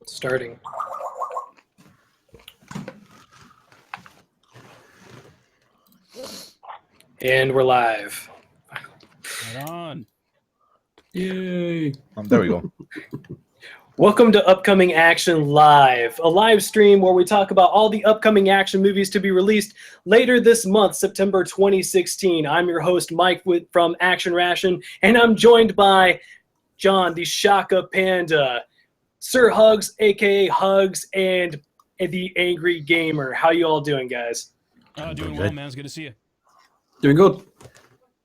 Starting. And we're live. Right on. Yay. There we go. Welcome to Upcoming Action Live, a live stream where we talk about all the upcoming action movies to be released later this month, September 2016. I'm your host, Mike, from Action Ration, and I'm joined by John, the Shaka Panda, Sir Hugs, a.k.a. Hugs, and the Angry Gamer. How you all doing, guys? Doing well, man. It's good to see you. Doing good.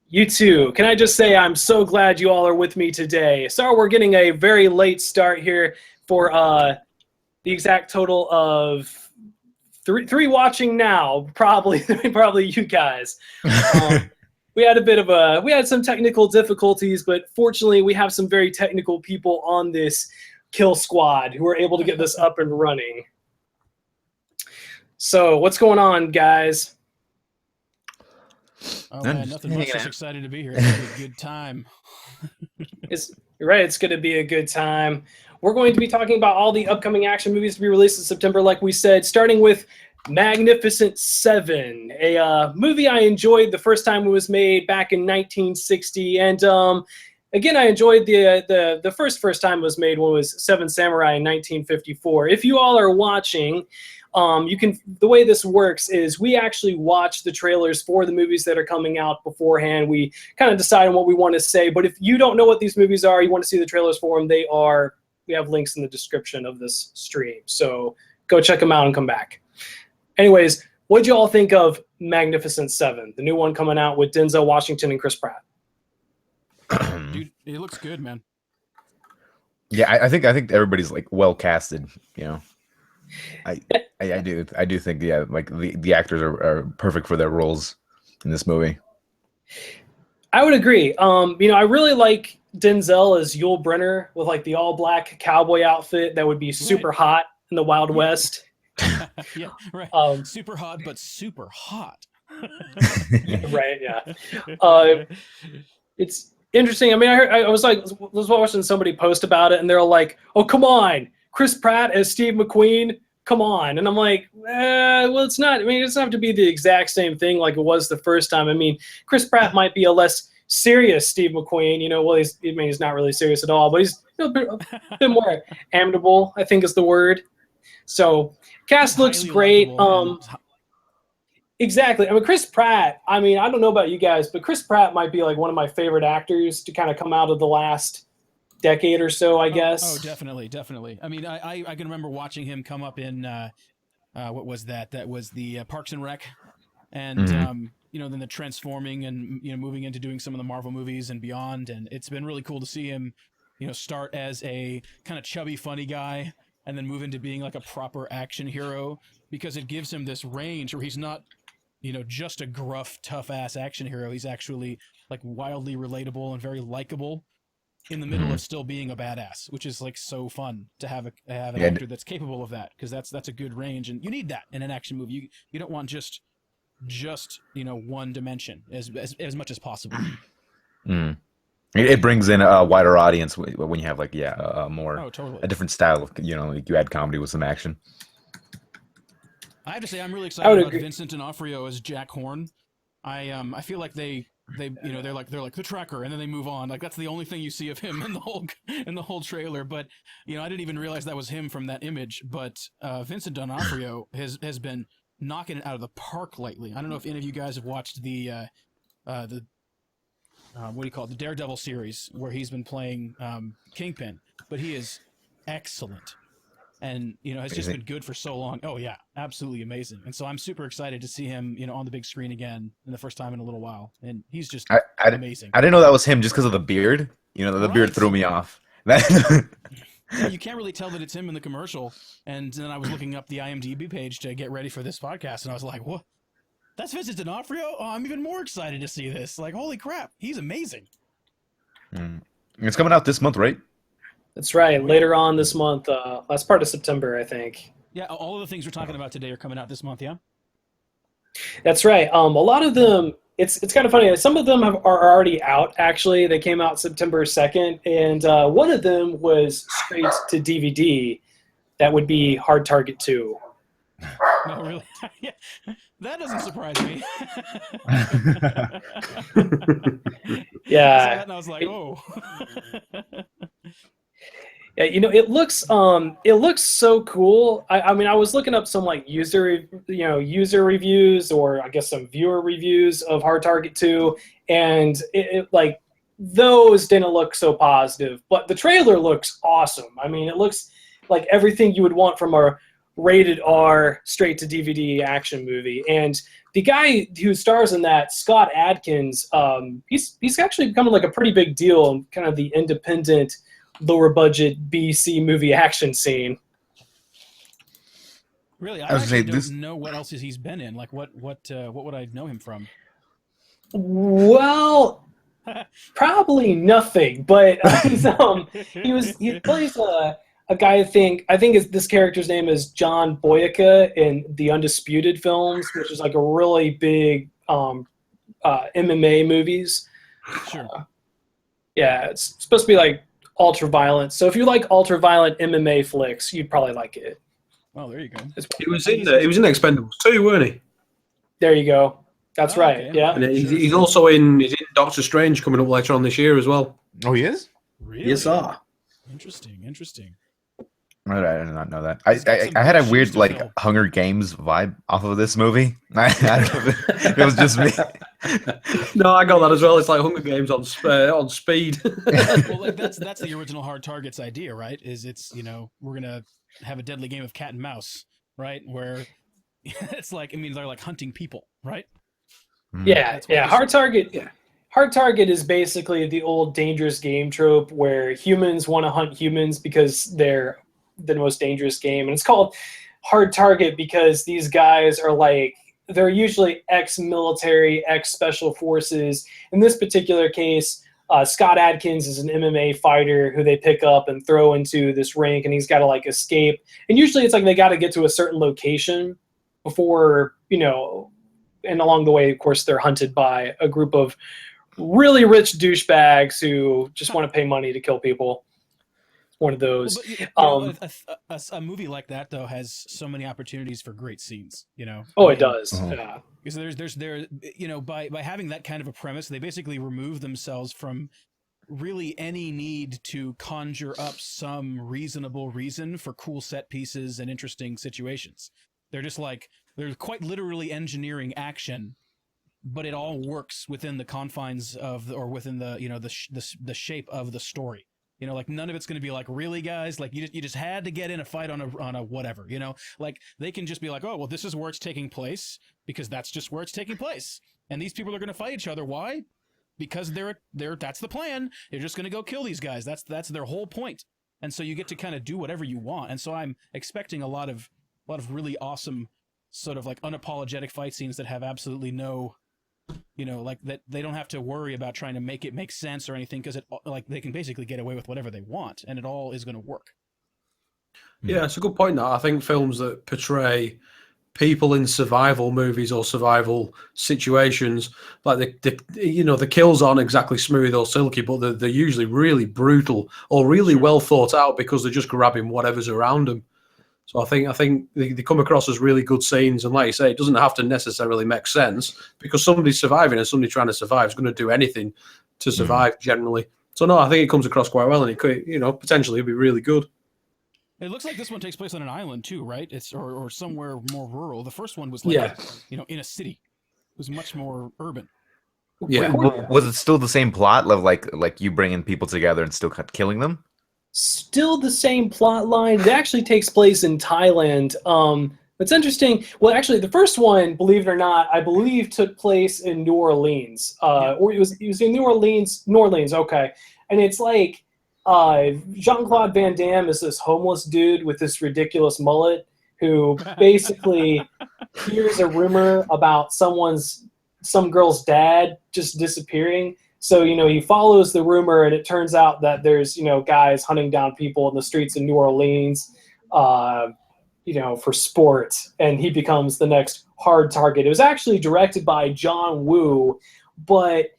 You too. Can I just say I'm so glad you all are with me today. Sorry we're getting a very late start here for the exact total of three watching now. Probably you guys. We had some technical difficulties, but fortunately we have some very technical people on this kill squad who are able to get this up and running. So what's going on, guys? Oh man, nothing much. Just excited to be here. It's gonna be a good time. You're right. It's going to be a good time. We're going to be talking about all the upcoming action movies to be released in September, like we said, starting with Magnificent Seven, a movie I enjoyed the first time it was made back in 1960, and again, I enjoyed the first time it was made when it was Seven Samurai in 1954. If you all are watching, the way this works is we actually watch the trailers for the movies that are coming out beforehand. We kind of decide on what we want to say, but if you don't know what these movies are, you want to see the trailers for them, we have links in the description of this stream. So go check them out and come back. Anyways, what did you all think of Magnificent Seven, the new one coming out with Denzel Washington and Chris Pratt? Dude, it looks good, man. Yeah, I think everybody's like well casted, you know. I do think like the actors are perfect for their roles in this movie. I would agree. I really like Denzel as Yul Brynner with like the all black cowboy outfit that would be super hot in the Wild West. Yeah, right. Super hot, but super hot. Right. Yeah. It's interesting. I mean, I was watching somebody post about it, and they're like, "Oh, come on, Chris Pratt as Steve McQueen, come on." And I'm like, well, it's not. I mean, it doesn't have to be the exact same thing like it was the first time. I mean, Chris Pratt might be a less serious Steve McQueen. Well, he's not really serious at all, but he's a bit more amiable, I think is the word. So, cast looks great. Exactly. I mean, Chris Pratt, I don't know about you guys, but Chris Pratt might be like one of my favorite actors to kind of come out of the last decade or so, I guess. Oh, definitely. I mean, I can remember watching him come up in what was that? That was the Parks and Rec, and then the transforming and moving into doing some of the Marvel movies and beyond. And it's been really cool to see him, start as a kind of chubby, funny guy, and then move into being like a proper action hero, because it gives him this range where he's not, just a gruff, tough ass action hero. He's actually like wildly relatable and very likable, in the middle of still being a badass, which is like so fun to have an actor that's capable of that, because that's a good range, and you need that in an action movie. You don't want just one dimension as much as possible. It brings in a wider audience when you have like more totally. A different style of like you add comedy with some action. I have to say I'm really excited about Vincent D'Onofrio as Jack Horn. I feel like they're like the tracker, and then they move on. Like that's the only thing you see of him in the whole trailer. But I didn't even realize that was him from that image. But Vincent D'Onofrio has been knocking it out of the park lately. I don't know if any of you guys have watched the what do you call it, the Daredevil series, where he's been playing Kingpin, but he is excellent. And has just been good for so long. Oh yeah, absolutely amazing. And so I'm super excited to see him, on the big screen again, in the first time in a little while. And he's just amazing. I didn't know that was him just because of the beard. The beard threw me off. Yeah, you can't really tell that it's him in the commercial. And then I was looking up the IMDb page to get ready for this podcast, and I was like, "What? That's Vincent D'Onofrio? Oh, I'm even more excited to see this! Like, holy crap, he's amazing." It's coming out this month, right? That's right. Later on this month, last part of September, I think. Yeah, all of the things we're talking about today are coming out this month, yeah? That's right. A lot of them, it's kind of funny. Some of them are already out, actually. They came out September 2nd, and one of them was straight to DVD. That would be Hard Target 2. No, really? Yeah, that doesn't surprise me. Yeah. I saw that and I was like, oh. Yeah, it looks so cool. I mean, I was looking up some like user reviews, or I guess some viewer reviews of Hard Target 2, and it like those didn't look so positive, but the trailer looks awesome. I mean, it looks like everything you would want from a rated R straight to DVD action movie. And the guy who stars in that, Scott Adkins, he's actually becoming like a pretty big deal in kind of the independent, lower budget BC movie action scene. Really, I actually don't know what else he's been in. Like, what would I know him from? Well, probably nothing. But he plays a guy. I think this character's name is John Boyega in the Undisputed films, which is like a really big MMA movies. Sure. Yeah, it's supposed to be like ultra violent. So if you like ultra violent MMA flicks, you'd probably like it. Oh, there you go. He was in Expendables 2, weren't he? There you go. That's right. Okay. Yeah. And he's also in Doctor Strange coming up later on this year as well. Oh, he is? Really? Yes, sir. Interesting. I did not know that. I had a weird like Hunger Games vibe off of this movie. I don't know if it was just me. No, I got that as well. It's like Hunger Games on speed. Well, like, that's the original Hard Targets idea, right? It's we're gonna have a deadly game of cat and mouse, right? Where it's like, I mean, they're like hunting people, right? Yeah. Hard Target. Yeah. Hard Target is basically the old dangerous game trope where humans want to hunt humans because they're the most dangerous game. And it's called Hard Target because these guys are like, they're usually ex-military, ex-special forces. In this particular case, Scott Adkins is an MMA fighter who they pick up and throw into this rink, and he's got to like escape. And usually it's like they got to get to a certain location before, and along the way, of course, they're hunted by a group of really rich douchebags who just want to pay money to kill people. One of those. Well, but, a movie like that though has so many opportunities for great scenes. Oh, it does. Yeah. Because there, by having that kind of a premise, they basically remove themselves from really any need to conjure up some reasonable reason for cool set pieces and interesting situations. They're just like, they're quite literally engineering action, but it all works within the confines of, or within the, the shape of the story. Like none of it's going to be like, really, guys, like you just had to get in a fight on a whatever, like they can just be like, oh, well, this is where it's taking place because that's just where it's taking place. And these people are going to fight each other. Why? Because they're that's the plan. They're just going to go kill these guys. That's their whole point. And so you get to kind of do whatever you want. And so I'm expecting a lot of really awesome sort of like unapologetic fight scenes that have absolutely no, like that they don't have to worry about trying to make it make sense or anything because like they can basically get away with whatever they want and it all is going to work. Yeah, it's a good point. That I think films that portray people in survival movies or survival situations, like the kills aren't exactly smooth or silky, but they're usually really brutal or really well thought out because they're just grabbing whatever's around them. So I think they come across as really good scenes, and like you say, it doesn't have to necessarily make sense because somebody surviving and somebody trying to survive is going to do anything to survive generally. So no, I think it comes across quite well, and it could, potentially be really good. It looks like this one takes place on an island too, right? It's or somewhere more rural. The first one was like, in a city. It was much more urban. Yeah. Was it still the same plot of like you bringing people together and still killing them? Still the same plot line. It actually takes place in Thailand. It's interesting. Well, actually, the first one, believe it or not, I believe took place in New Orleans. Or it was in New Orleans. Okay, and it's like Jean-Claude Van Damme is this homeless dude with this ridiculous mullet who basically hears a rumor about some girl's dad just disappearing. So, he follows the rumor, and it turns out that there's, guys hunting down people in the streets of New Orleans, for sport, and he becomes the next Hard Target. It was actually directed by John Woo, but,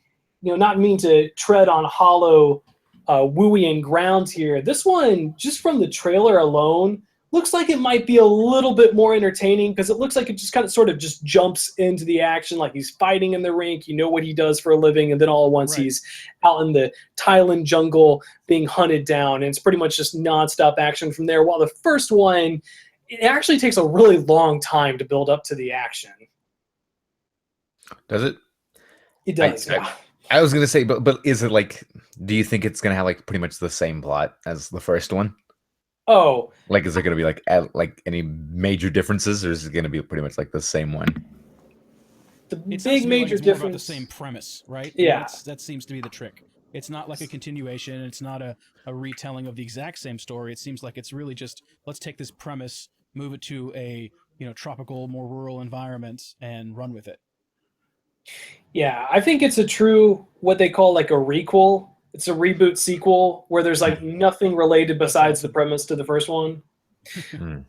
not mean to tread on hollow Wooian ground here. This one, just from the trailer alone, looks like it might be a little bit more entertaining because it looks like it just kind of sort of just jumps into the action, like he's fighting in the rink, you know what he does for a living, and then all at once he's out in the Thailand jungle being hunted down, and it's pretty much just nonstop action from there. While the first one, it actually takes a really long time to build up to the action. Does it? It does, yeah. I was gonna say, but is it like? Do you think it's gonna have like pretty much the same plot as the first one? Oh, Like, is there gonna be like any major differences, or is it gonna be pretty much like the same one? The It big major it's more about the difference. same premise, right? Yeah. That seems to be the trick. It's not like a continuation. It's not a retelling of the exact same story. It seems like it's really just, let's take this premise, move it to a tropical, more rural environment, and run with it. Yeah, I think it's a true, what they call like a requel. It's a reboot sequel where there's like nothing related besides the premise to the first one. And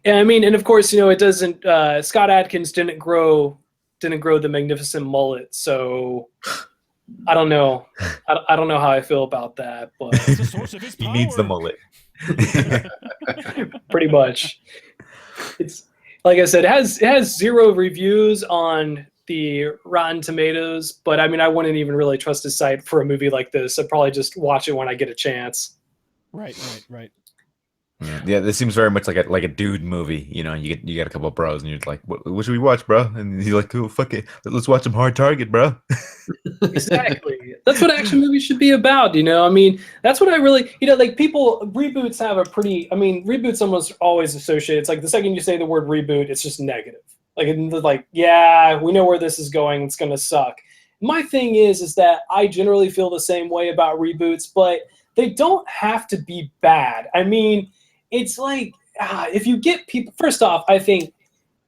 I mean, and of course, it doesn't. Scott Adkins didn't grow the magnificent mullet, so I don't know. I don't know how I feel about that, but It's the source of his power. He needs the mullet. pretty much. It's like I said, it has 0 reviews on the Rotten Tomatoes, but I mean, I wouldn't even really trust his site for a movie like this. I'd probably just watch it when I get a chance. Right. Yeah, this seems very much like a dude movie. You get a couple of bros, and you're like, "What should we watch, bro?" And you're like, "Oh, fuck it, let's watch some Hard Target, bro." Exactly. That's what action movies should be about, I mean, that's what I really, like reboots have a pretty, I mean, reboots almost always associate. It's like the second you say the word reboot, it's just negative. Like, yeah, we know where this is going. It's going to suck. My thing is that I generally feel the same way about reboots, but they don't have to be bad. I mean, it's like, if you get people, first off, I think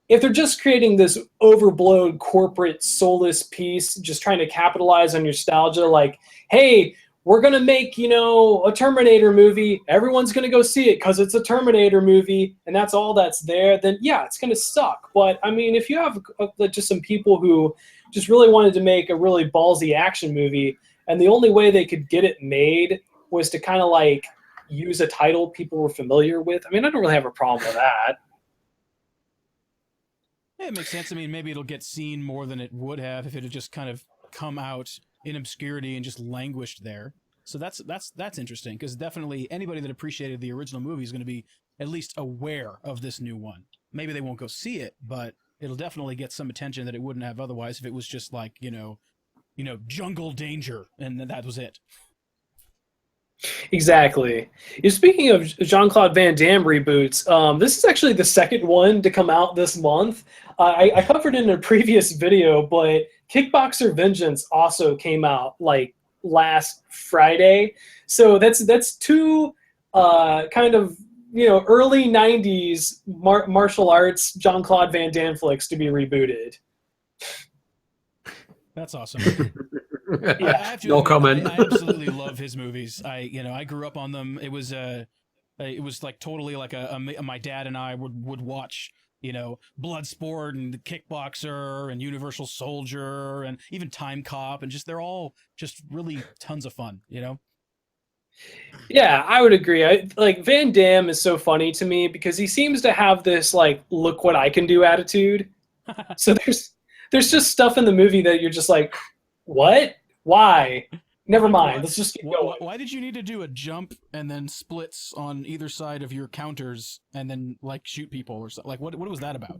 if they're just creating this overblown corporate soulless piece, just trying to capitalize on nostalgia, like, hey, we're going to make, a Terminator movie. Everyone's going to go see it because it's a Terminator movie, and that's all that's there, then yeah, it's going to suck. But I mean, if you have just some people who just really wanted to make a really ballsy action movie, and the only way they could get it made was to kind of like use a title people were familiar with, I mean, I don't really have a problem with that. Yeah, it makes sense. I mean, maybe it'll get seen more than it would have if it had just kind of come out in obscurity and just languished there. So that's interesting, because definitely anybody that appreciated the original movie is going to be at least aware of this new one. Maybe they won't go see it, but it'll definitely get some attention that it wouldn't have otherwise if it was just like, jungle danger, and that was it. Exactly. Speaking of Jean-Claude Van Damme reboots, this is actually the second one to come out this month. I covered it in a previous video, but Kickboxer Vengeance also came out like last Friday. So that's two kind of early 90s martial arts Jean-Claude Van Damme flicks to be rebooted. That's awesome. Yeah, no comment. I absolutely love his movies. I grew up on them. It was like totally like my dad and I would watch, Bloodsport and The Kickboxer and Universal Soldier and even Time Cop, and they're all just really tons of fun, Yeah, I would agree. Like Van Damme is so funny to me because he seems to have this like look what I can do attitude. So there's just stuff in the movie that you're just like, what? Why? Never mind. Let's just keep going. Why did you need to do a jump and then splits on either side of your counters and then like shoot people or something? Like what was that about?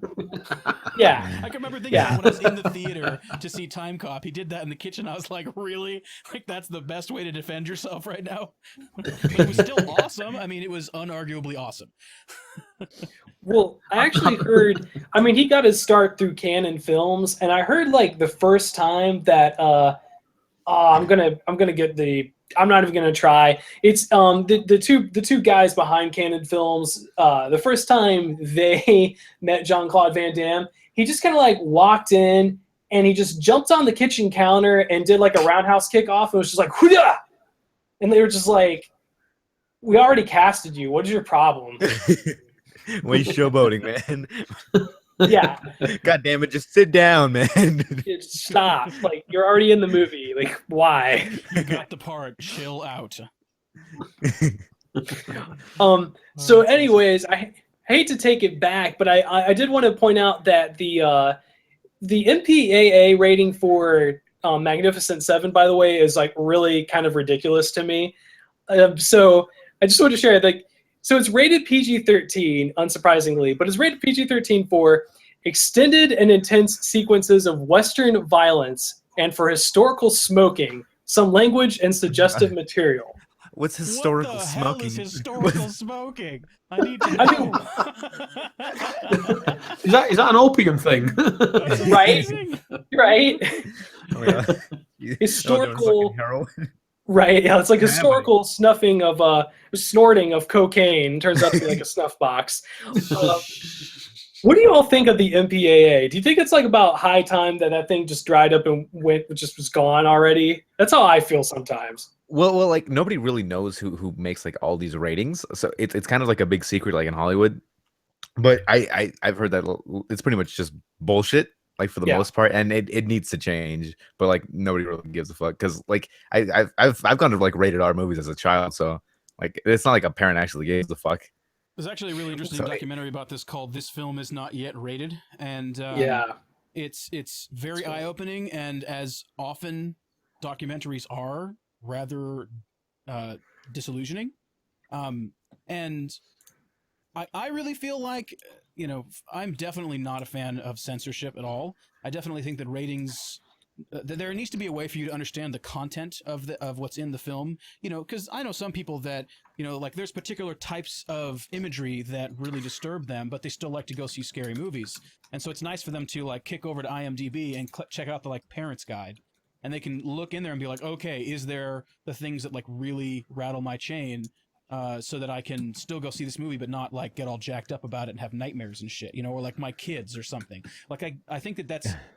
Yeah. I can remember thinking when I was in the theater to see Time Cop, he did that in the kitchen. I was like, really? Like that's the best way to defend yourself right now? It was still awesome. I mean, it was unarguably awesome. Well, I actually heard, I mean, he got his start through Canon Films, and I heard like the first time that I'm not even gonna try. It's the two guys behind Canon Films. The first time they met Jean-Claude Van Damme, he just kind of like walked in and he just jumped on the kitchen counter and did like a roundhouse kick off. It was just like, hoo-yah! And they were just like, "We already casted you. What is your problem?" Why are you showboating, man? Yeah. God damn it, just sit down, man. Just stop. Like, you're already in the movie. Like, why? You got the part. Chill out. So, anyways, I hate to take it back, but I did want to point out that the MPAA rating for Magnificent Seven, by the way, is like really kind of ridiculous to me. So I just want to share, like, so it's rated PG-13, unsurprisingly, but it's rated PG-13 for extended and intense sequences of Western violence and for historical smoking, some language and suggestive material. What's historical what the smoking? Hell is historical smoking? I need to I know. Is that an opium thing? That's Right? amazing. Right? Oh, yeah. Historical- heroin. Right, yeah, it's like Yeah, historical snuffing of snorting of cocaine turns out to be like a snuff box. What do you all think of the MPAA? Do you think it's like about high time that thing just dried up and just was gone already? That's how I feel sometimes. Well, like nobody really knows who makes like all these ratings, so it's kind of like a big secret, like in Hollywood. But I've heard that it's pretty much just bullshit, like for the most part, and it needs to change. But like nobody really gives a fuck because like I've gone to like rated R movies as a child, so like it's not like a parent actually gives a fuck. There's actually a really interesting documentary about this called "This Film Is Not Yet Rated," and it's very eye-opening, and as often documentaries are, rather disillusioning. And I really feel like, you know, I'm definitely not a fan of censorship at all. I definitely think that ratings, there needs to be a way for you to understand the content of what's in the film, you know, because I know some people that, you know, like there's particular types of imagery that really disturb them, but they still like to go see scary movies. And so it's nice for them to like kick over to IMDb and check out the like parent's guide. And they can look in there and be like, okay, is there the things that like really rattle my chain, so that I can still go see this movie, but not like get all jacked up about it and have nightmares and shit, you know, or like my kids or something. Like I think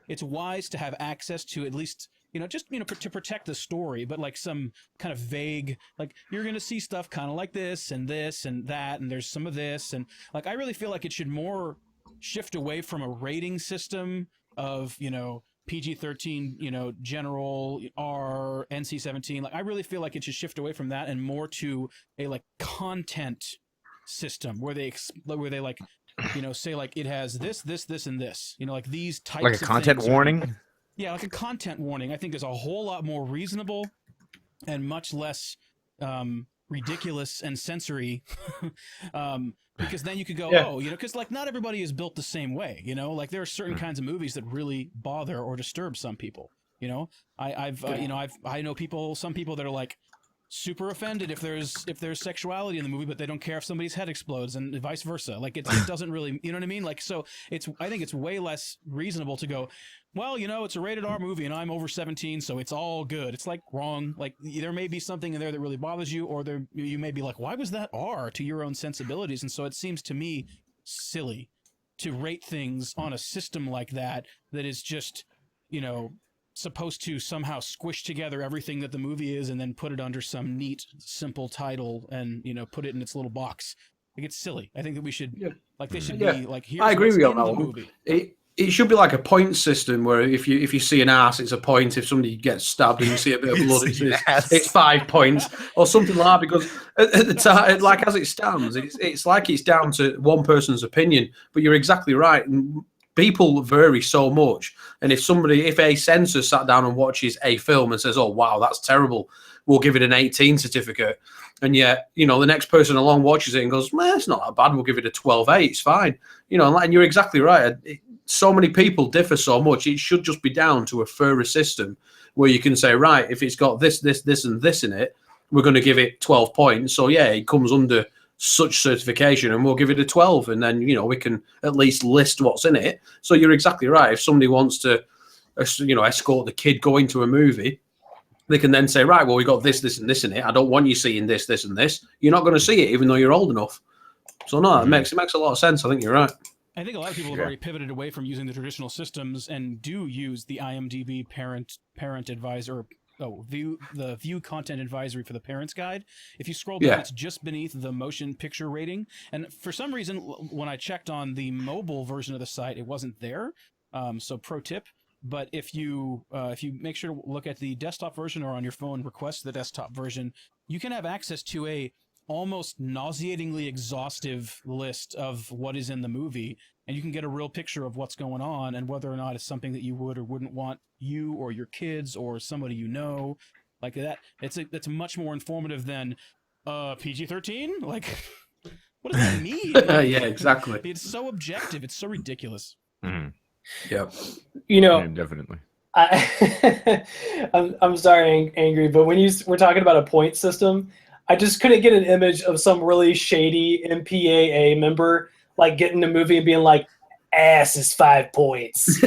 it's wise to have access to at least, you know, just, you know, to protect the story, but like some kind of vague, like you're going to see stuff kind of like this and that, and there's some of this. And like, I really feel like it should more shift away from a rating system of, you know, PG-13, you know, general R, NC-17. Like, I really feel like it should shift away from that and more to a like content system where they like, you know, say like it has this, and this. You know, like these types. Like a content warning. Yeah, like a content warning. I think is a whole lot more reasonable and much less ridiculous and sensory. Because then you could go, oh, you know, because like not everybody is built the same way, you know, like there are certain kinds of movies that really bother or disturb some people, you know. I know some people that are like super offended if there's sexuality in the movie, but they don't care if somebody's head explodes, and vice versa. Like it doesn't really, you know what I mean? Like, so I think it's way less reasonable to go, well, you know, it's a rated R movie and I'm over 17, so it's all good. It's like wrong. Like there may be something in there that really bothers you, or you may be like, why was that R to your own sensibilities? And so it seems to me silly to rate things on a system like that is just, you know, supposed to somehow squish together everything that the movie is and then put it under some neat, simple title and, you know, put it in its little box. Like, it's silly. I think that we should, like, they should be like, here's I agree with you on in that the one. movie. It should be like a point system where if you see an ass, it's a point. If somebody gets stabbed and you see a bit of blood, it's 5 points or something like that. Because at the time, like as it stands, it's like it's down to one person's opinion. But you're exactly right. People vary so much. And if a censor sat down and watches a film and says, oh, wow, that's terrible, we'll give it an 18 certificate. And yet, you know, the next person along watches it and goes, man, it's not that bad. We'll give it a 12.8. It's fine. You know, and you're exactly right. So many people differ so much. It should just be down to a fairer system where you can say, right, if it's got this, and this in it, we're going to give it 12 points. So, yeah, it comes under such certification and we'll give it a 12. And then, you know, we can at least list what's in it. So you're exactly right. If somebody wants to, you know, escort the kid going to a movie, they can then say, right, well, we got this, and this in it. I don't want you seeing this, and this. You're not going to see it even though you're old enough. So, no, it makes a lot of sense. I think you're right. I think a lot of people have already pivoted away from using the traditional systems and do use the IMDb parent advisor, the view content advisory for the parent's guide. If you scroll down, it's just beneath the motion picture rating. And for some reason, when I checked on the mobile version of the site, it wasn't there. So pro tip. But if you make sure to look at the desktop version or on your phone, request the desktop version, you can have access to a almost nauseatingly exhaustive list of what is in the movie, and you can get a real picture of what's going on and whether or not it's something that you would or wouldn't want you or your kids or somebody you know like that. It's much more informative than PG-13. Like, what does that mean? Yeah, exactly. It's so objective. It's so ridiculous. Mm-hmm. Yeah, Yeah, definitely. I'm sorry, Angry, but when you were talking about a point system, I just couldn't get an image of some really shady MPAA member like getting the movie and being like, "Ass is 5 points."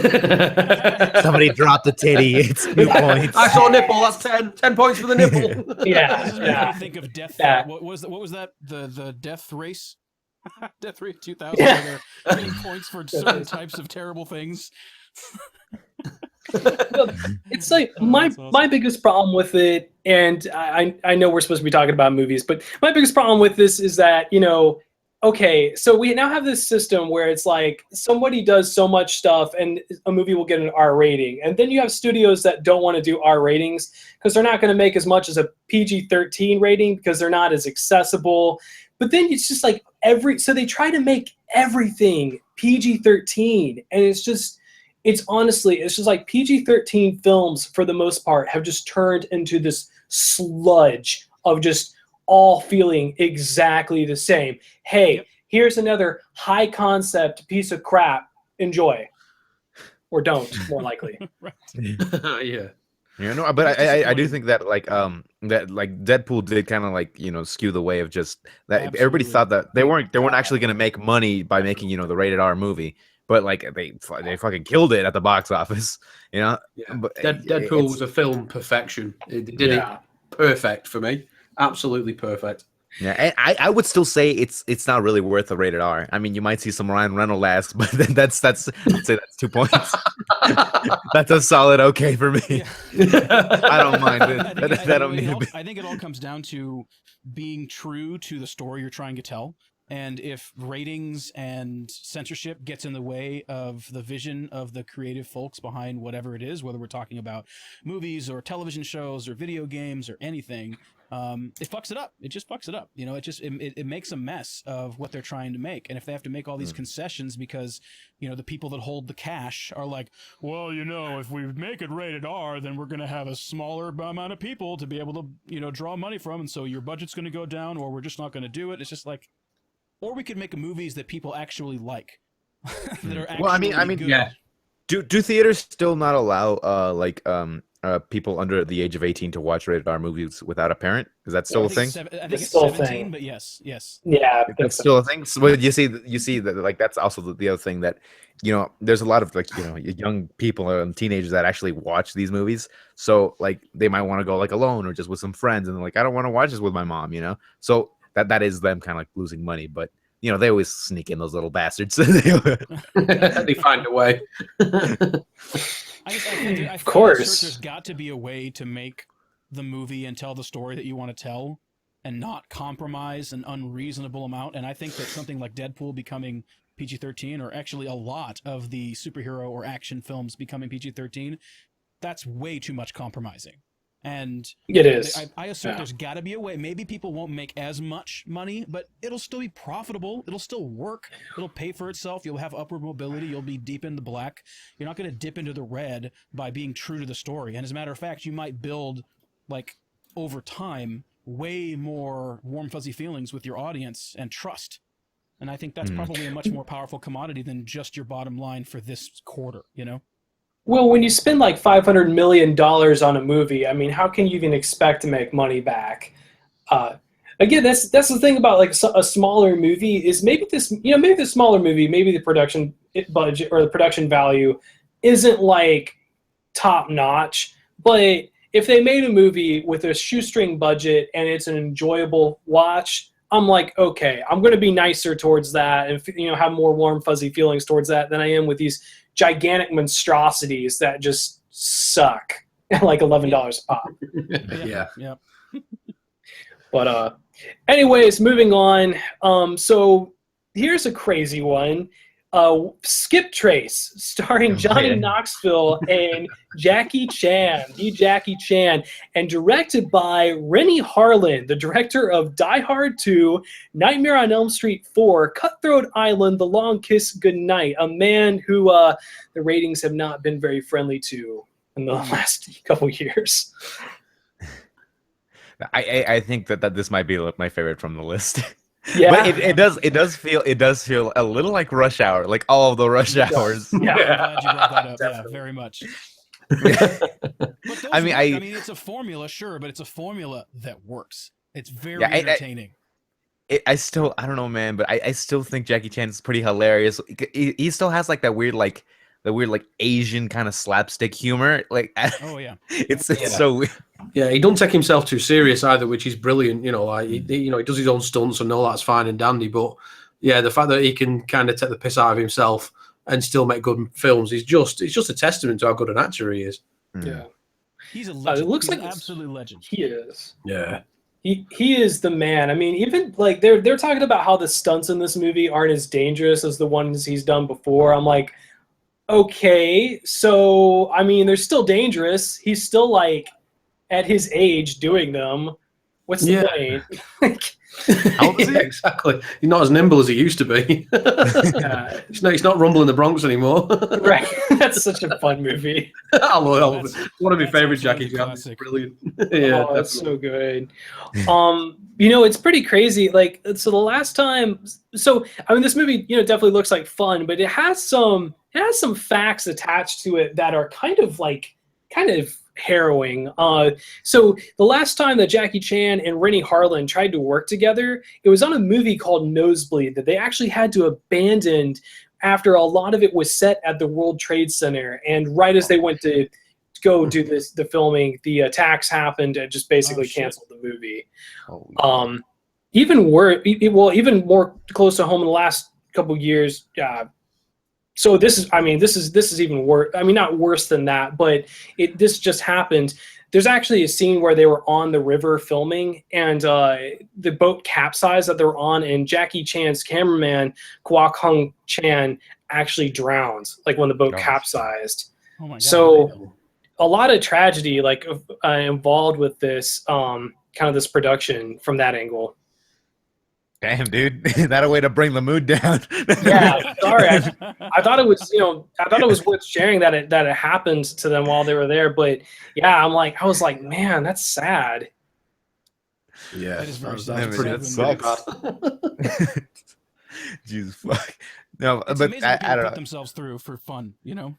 Somebody dropped the titty. It's 2 points. I saw nipple. That's 10. 10 points for the nipple. Yeah, This is making me think of Death. What was that? The Death Race? Death Race 2000. Yeah. Where they're getting points for certain types of terrible things. It's like my biggest problem with it, and I know we're supposed to be talking about movies, but my biggest problem with this is that, okay, so we now have this system where it's like somebody does so much stuff and a movie will get an R rating, and then you have studios that don't want to do R ratings because they're not going to make as much as a PG-13 rating because they're not as accessible. But then it's just like so they try to make everything PG-13, and it's just like PG-13 films for the most part have just turned into this sludge of just all feeling exactly the same. Hey, here's another high concept piece of crap. Enjoy. Or don't, more likely. Yeah. Yeah, no, but I do think that that Deadpool did kind of like skew the way of just that. Absolutely. Everybody thought that they weren't actually going to make money by making the rated R movie, but like they fucking killed it at the box office, Yeah. But Deadpool was a film perfection. It did it perfect for me. Absolutely perfect. Yeah, and I would still say it's not really worth a rated R. I mean, you might see some Ryan Reynolds ass, but then that's I'd say that's 2 points. That's a solid okay for me. Yeah. I don't mind it. I think it all comes down to being true to the story you're trying to tell. And if ratings and censorship gets in the way of the vision of the creative folks behind whatever it is, whether we're talking about movies or television shows or video games or anything, it fucks it up. It just fucks it up. It makes a mess of what they're trying to make. And if they have to make all these concessions because, the people that hold the cash are like, well, if we make it rated R, then we're going to have a smaller amount of people to be able to, draw money from. And so your budget's going to go down, or we're just not going to do it. It's just like, or we could make movies that people actually like. That are actually Well, I mean, good. Yeah. Do theaters still not allow people under the age of 18 to watch rated R movies without a parent? Is that still a thing? I think it's still a 17, thing. but yes. Yeah, That's still a thing. So you see that like that's also the other thing that there's a lot of young people and teenagers that actually watch these movies. So like they might want to go like alone or just with some friends, and they're like, I don't want to watch this with my mom. So that is them kind of like losing money, but they always sneak in those little bastards. They find a way. Of course. There's got to be a way to make the movie and tell the story that you want to tell and not compromise an unreasonable amount. And I think that something like Deadpool becoming PG-13, or actually a lot of the superhero or action films becoming PG-13, that's way too much compromising. And it is. I assert there's got to be a way. Maybe people won't make as much money, but it'll still be profitable. It'll still work. It'll pay for itself. You'll have upward mobility. You'll be deep in the black. You're not going to dip into the red by being true to the story. And as a matter of fact, you might build, like, over time, way more warm, fuzzy feelings with your audience and trust. And I think that's probably a much more powerful commodity than just your bottom line for this quarter, Well, when you spend like $500 million on a movie, I mean, how can you even expect to make money back? Again, that's the thing about like a smaller movie is maybe the smaller movie, maybe the production budget or the production value isn't like top notch. But if they made a movie with a shoestring budget and it's an enjoyable watch, I'm like, okay, I'm going to be nicer towards that and have more warm, fuzzy feelings towards that than I am with these gigantic monstrosities that just suck at like $11 a pop. Yeah. But anyways, moving on. So here's a crazy one. SKIPTRACE, starring Johnny Knoxville and Jackie Chan, the Jackie Chan, and directed by Rennie Harlan, the director of Die Hard 2, Nightmare on Elm Street 4, Cutthroat Island, The Long Kiss Goodnight, a man who the ratings have not been very friendly to in the last couple years. I think that this might be my favorite from the list. Yeah, but it does feel a little like Rush Hour, like all of the Rush Hours. Yeah, I'm glad you brought that up. Yeah, very much. But I mean, it's a formula, sure, but it's a formula that works. It's very entertaining. I don't know, man, but I still think Jackie Chan is pretty hilarious. He still has like that weird like Asian kind of slapstick humor. Like, oh yeah, it's so weird. Yeah, he don't take himself too serious either, which is brilliant. You know, like he does his own stunts and all that's fine and dandy. But yeah, the fact that he can kind of take the piss out of himself and still make good films is just a testament to how good an actor he is. Yeah, he's a legend. It looks he's like an absolute legend. He is. Yeah. He is the man. I mean, even like they're talking about how the stunts in this movie aren't as dangerous as the ones he's done before. I'm like, okay, so I mean, they're still dangerous. He's still like at his age doing them. What's the point? Yeah, exactly. He's not as nimble as he used to be. He's not rumbling the Bronx anymore. Right. That's such a fun movie. I love it. One of my favorite Jackie Chan. Brilliant. Yeah, that's so good. It's pretty crazy. Like, so the last time, I mean, this movie, definitely looks like fun, but it has some facts attached to it that are kind of harrowing. So the last time that Jackie Chan and Rennie Harlan tried to work together, it was on a movie called Nosebleed that they actually had to abandon after a lot of it was set at the World Trade Center. And right as they went to go do the filming, the attacks happened and just basically canceled the movie. Even more close to home in the last couple years. So this is even worse. I mean, not worse than that, but this just happened. There's actually a scene where they were on the river filming, and the boat capsized that they were on, and Jackie Chan's cameraman, Kwok Hung Chan, actually drowned, like when the boat capsized. Oh my God. So a lot of tragedy involved with this kind of this production from that angle. Damn, dude, that a way to bring the mood down. Yeah, sorry. I thought it was worth sharing that it happened to them while they were there. But yeah, I was like, man, that's sad. Yeah, that sucks. Jesus fuck. No, it's but amazing I don't know. Put themselves through for fun,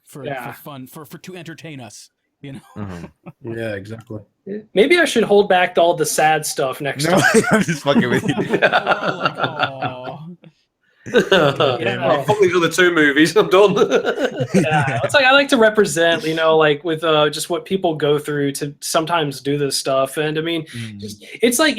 for fun, for to entertain us. Mm-hmm. Yeah, exactly. Maybe I should hold back all the sad stuff next time. I'm just fucking with you. Fuck these other two movies. I'm done. It's like I like to represent, with just what people go through to sometimes do this stuff. And I mean, it's like,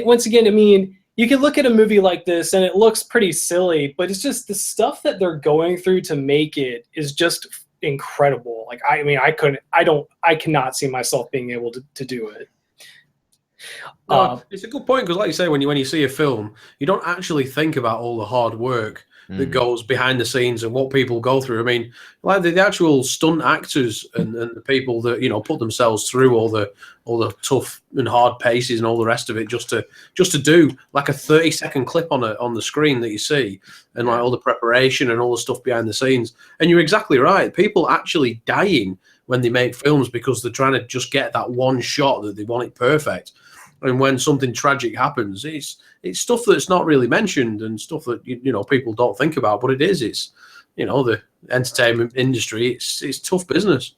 once again, I mean, you can look at a movie like this and it looks pretty silly, but it's just the stuff that they're going through to make it is just incredible. Like, I mean, I cannot see myself being able to do it. It's a good point, because like you say, when you see a film, you don't actually think about all the hard work that goes behind the scenes and what people go through. I mean, like the actual stunt actors and the people that put themselves through all the tough and hard paces and all the rest of it just to do like a 30-second clip on the screen that you see, and like all the preparation and all the stuff behind the scenes. And you're exactly right. People actually dying when they make films because they're trying to just get that one shot that they want it perfect. And when something tragic happens, it's stuff that's not really mentioned and stuff that people don't think about, but it is. It's the entertainment industry. It's tough business.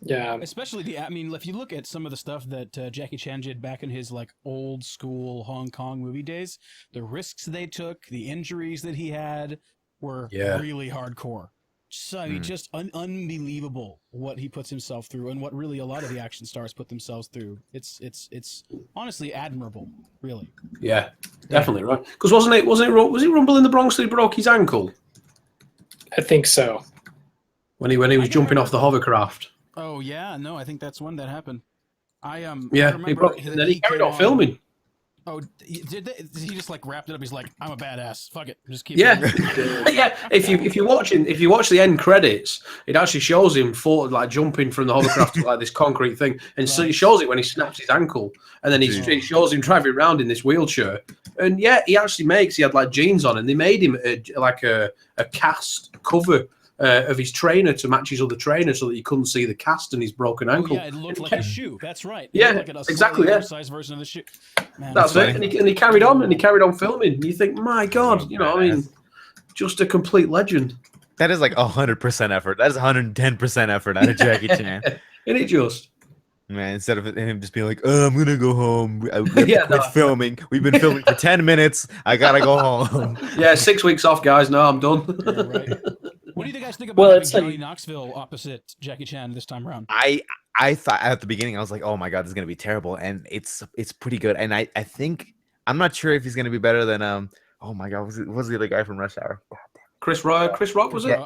Yeah, especially if you look at some of the stuff that Jackie Chan did back in his old school Hong Kong movie days, the risks they took, the injuries that he had were really hardcore. So I mean, just unbelievable what he puts himself through, and what really a lot of the action stars put themselves through. It's honestly admirable, really. Yeah, definitely right. Because was he Rumble in the Bronx that he broke his ankle? I think so. When he was jumping off the hovercraft. Oh yeah, no, I think that's when that happened. He broke, and then he carried on filming. Oh, did he just like wrapped it up? He's like, I'm a badass. Fuck it, just keep. Yeah, yeah. If you watch the end credits, it actually shows him like jumping from the hovercraft to like this concrete thing, and so it shows it when he snaps his ankle, and then it shows him driving around in this wheelchair. And yeah, he had like jeans on, and they made him a cast cover of his trainer to match his other trainer, so that you couldn't see the cast and his broken ankle. Yeah, it looked like a shoe. That's right. Yeah, like exactly. Yeah, size version of the shoe. Man, that's it. And he carried on filming. You think, my God, I mean, just a complete legend. That is like 100% effort. That is 110% effort out of Jackie Chan. Isn't it just? Man, instead of him just being like, "Oh, I'm gonna go home. We have to quit filming. We've been filming for 10 minutes. I gotta go home." Yeah, 6 weeks off, guys. No, I'm done. Yeah, right. What do you guys think about Johnny Knoxville opposite Jackie Chan this time around? I thought at the beginning, I was like, "Oh my God, this is gonna be terrible," and it's pretty good. And I think I'm not sure if he's gonna be better than oh my God, was the other guy from Rush Hour? Chris Rock was it?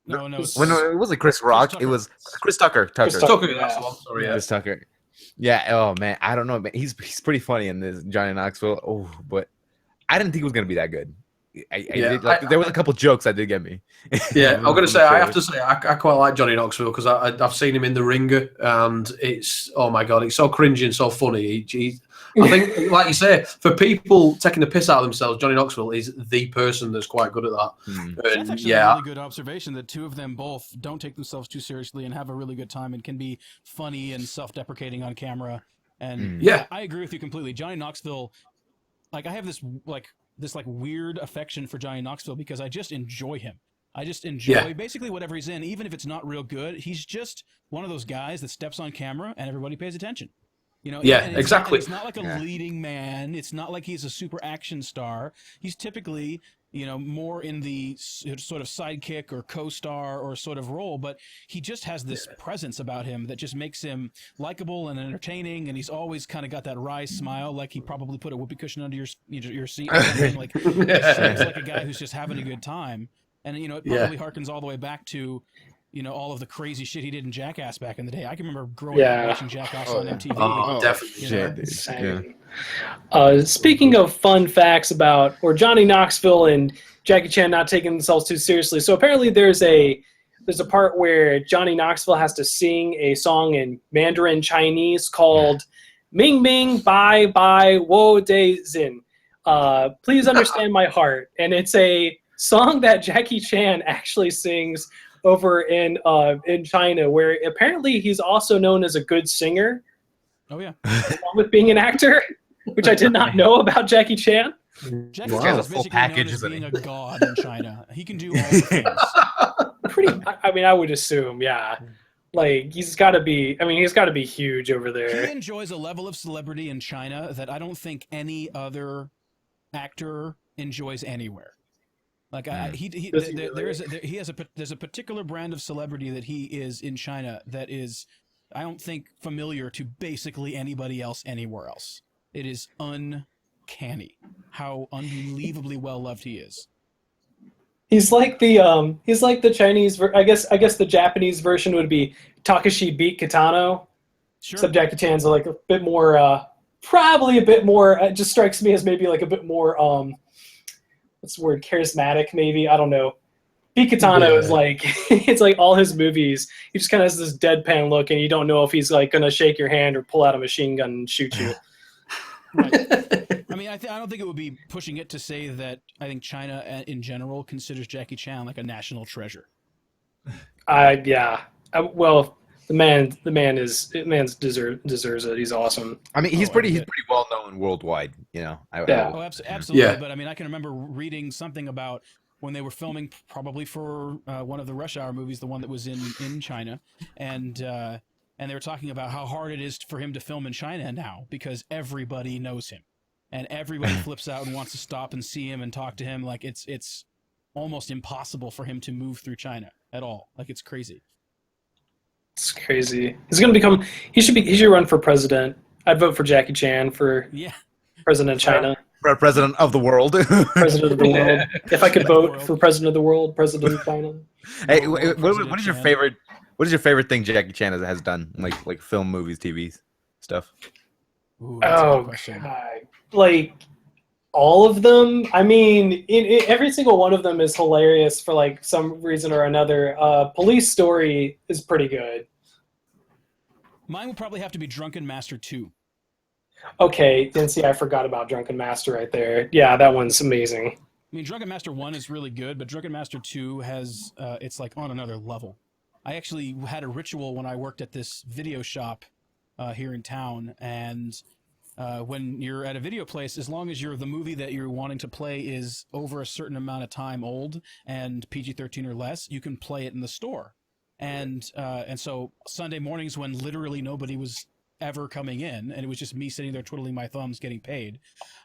No, it wasn't Chris Rock. It was Chris Tucker. Chris Tucker, that's the one. Sorry, Chris Tucker. Yeah. Oh man, I don't know. Man. He's pretty funny in this Johnny Knoxville. Oh, but I didn't think it was gonna be that good. There was a couple jokes that did get me. Yeah, I'm gonna say I have to say I quite like Johnny Knoxville because I've seen him in The Ringer, and it's, oh my God, it's so cringy and so funny. I think, like you say, for people taking the piss out of themselves, Johnny Knoxville is the person that's quite good at that. That's actually a really good observation that two of them both don't take themselves too seriously and have a really good time and can be funny and self-deprecating on camera. And I agree with you completely. Johnny Knoxville, like I have this weird affection for Johnny Knoxville because I just enjoy him. I just enjoy basically whatever he's in, even if it's not real good. He's just one of those guys that steps on camera and everybody pays attention. Exactly. It's not like a leading man. It's not like he's a super action star. He's typically, more in the sort of sidekick or co-star or sort of role, but he just has this presence about him that just makes him likable and entertaining, and he's always kind of got that wry smile, like he probably put a whoopee cushion under your seat or something. Like, seems like a guy who's just having a good time. And, it probably harkens all the way back to, all of the crazy shit he did in Jackass back in the day. I can remember growing up watching Jackass on MTV. Oh, definitely. Speaking of fun facts about Johnny Knoxville and Jackie Chan not taking themselves too seriously. So apparently there's a part where Johnny Knoxville has to sing a song in Mandarin Chinese called Ming Ming Bai Bai Wo De Zin. Please understand my heart. And it's a song that Jackie Chan actually sings over in China, where apparently he's also known as a good singer. Oh yeah, along with being an actor, which I did not know about Jackie Chan. Jackie Chan is basically known as being a god in China. He can do all the things. I mean, I would assume, yeah. Like he's got to be huge over there. He enjoys a level of celebrity in China that I don't think any other actor enjoys anywhere. Like there's a particular brand of celebrity that he is in China that is, I don't think, familiar to basically anybody else anywhere else. It is uncanny how unbelievably well loved he is. He's like the Chinese. I guess the Japanese version would be Takashi beat Kitano. Sure. Except Jackie Chan's like a bit more, probably a bit more. It just strikes me as maybe like a bit more. What's the word? Charismatic, maybe. I don't know. Beat Kitano is like it's like all his movies. He just kind of has this deadpan look, and you don't know if he's like gonna shake your hand or pull out a machine gun and shoot you. Right. I mean, I don't think it would be pushing it to say that I think China in general considers Jackie Chan like a national treasure. Well, the man deserves it. He's awesome. I mean, he's pretty well known worldwide. Absolutely. Yeah. But I mean, I can remember reading something about when they were filming, probably for one of the Rush Hour movies, the one that was in China, and they were talking about how hard it is for him to film in China now because everybody knows him, and everybody flips out and wants to stop and see him and talk to him. Like it's almost impossible for him to move through China at all. Like it's crazy. It's crazy. He should run for president. I'd vote for Jackie Chan for president of China. President of the world. President of the world. If I could vote for president of the world, president of China. Hey, what is your favorite? What is your favorite thing Jackie Chan has done? Like film, movies, TV stuff. Ooh, that's a good question. God. like all of them. I mean, every single one of them is hilarious for like some reason or another. Police Story is pretty good. Mine would probably have to be Drunken Master 2. Okay, then see, I forgot about Drunken Master right there. Yeah, that one's amazing. I mean, Drunken Master 1 is really good, but Drunken Master 2 has, it's like on another level. I actually had a ritual when I worked at this video shop here in town, and when you're at a video place, as long as the movie that you're wanting to play is over a certain amount of time old and PG-13 or less, you can play it in the store. And so Sunday mornings when literally nobody was ever coming in, and it was just me sitting there twiddling my thumbs getting paid,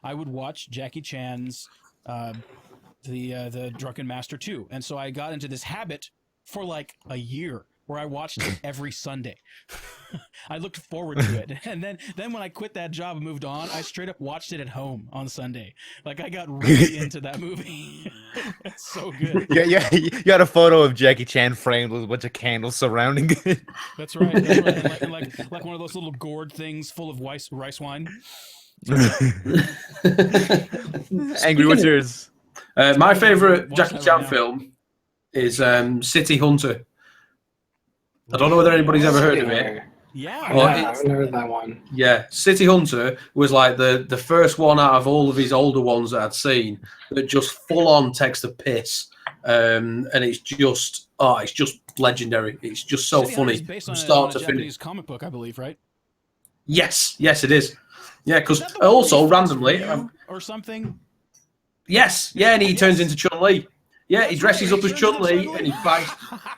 I would watch Jackie Chan's the Drunken Master 2. And so I got into this habit for like a year where I watched it every Sunday. I looked forward to it. And then when I quit that job and moved on, I straight up watched it at home on Sunday. Like I got really into that movie. It's so good. Yeah. You got a photo of Jackie Chan framed with a bunch of candles surrounding it. That's right. And like one of those little gourd things full of rice wine. Angry, what's yours? My favorite Jackie Chan film is City Hunter. I don't know whether anybody's ever heard of it. Yeah, Well, I haven't heard that one. Yeah, City Hunter was like the first one out of all of his older ones that I'd seen that just full on takes the piss, and it's just legendary. It's just so City funny Hunter's based from on start a to Japanese finish. comic book, I believe, right? Yes, it is. Yeah, because Is that the one also where he fights randomly, Ryu or something. yes, yeah, and he turns into Chun-Li. Yeah, he dresses up as Chun-Li and he fights.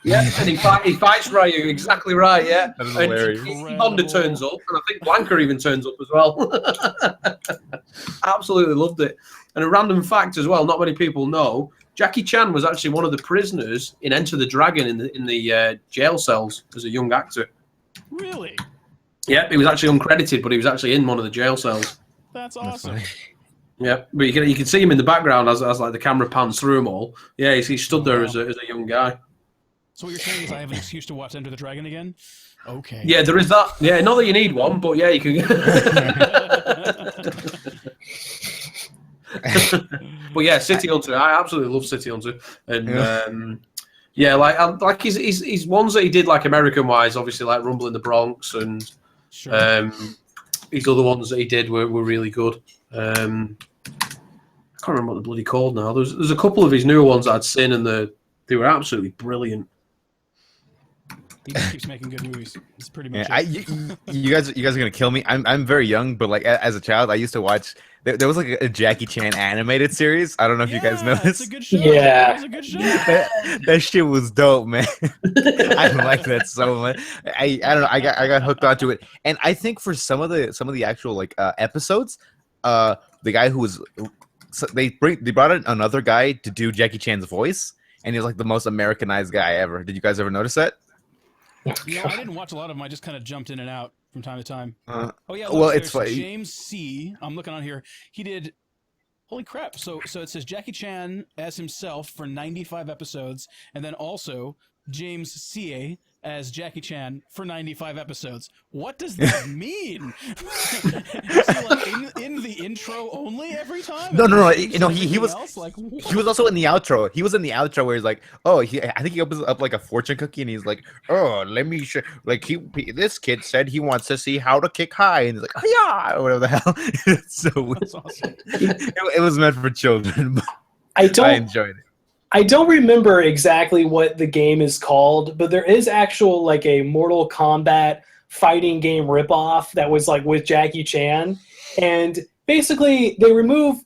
Yeah, and he fights Ryu. Exactly right. Yeah, That is and hilarious. Honda turns up, and I think Blanca even turns up as well. Absolutely loved it. And a random fact as well, not many people know, Jackie Chan was actually one of the prisoners in Enter the Dragon in the jail cells as a young actor. Really? Yeah, he was actually uncredited, but he was actually in one of the jail cells. That's awesome. Yeah, but you can see him in the background as like the camera pans through them all. Yeah, he stood there as a young guy. So what you're saying is I have an excuse to watch Enter the Dragon again? Okay. Yeah, there is that. Yeah, not that you need one, but yeah, you can. But yeah, City Hunter. I absolutely love City Hunter, and like his ones that he did like American wise, obviously like Rumble in the Bronx, and Sure. his other ones that he did were really good. I can't remember what they're bloody called now. There's a couple of his newer ones that I'd seen, and they were absolutely brilliant. He just keeps making good movies. It's pretty much Yeah, it. you guys are gonna kill me. I'm very young, but like as a child, I used to watch. There was like a Jackie Chan animated series. I don't know if you guys know It's this. a good show. Yeah. It's a good show. That shit was dope, man. I like that so much. I don't know. I got hooked onto it, and I think for some of the actual like episodes, the guy who was they brought in another guy to do Jackie Chan's voice, and he was like the most Americanized guy ever. Did you guys ever notice that? Yeah, I didn't watch a lot of them. I just kind of jumped in and out from time to time. Oh yeah, well, look, it's there's funny. James C. I'm looking on here. He did. Holy crap! So it says Jackie Chan as himself for 95 episodes, and then also James C.A. as Jackie Chan for 95 episodes. What does that mean? Is he like in the intro only every time? No. He was He was also in the outro. He was in the outro where he's like, I think he opens up like a fortune cookie and he's like, oh, let me show. Like this kid said he wants to see how to kick high, and he's like, oh, yeah, or whatever the hell. It's so weird. That's awesome. It was meant for children, but I I enjoyed it. I don't remember exactly what the game is called, but there is actual like a Mortal Kombat fighting game ripoff that was like with Jackie Chan. And basically they remove,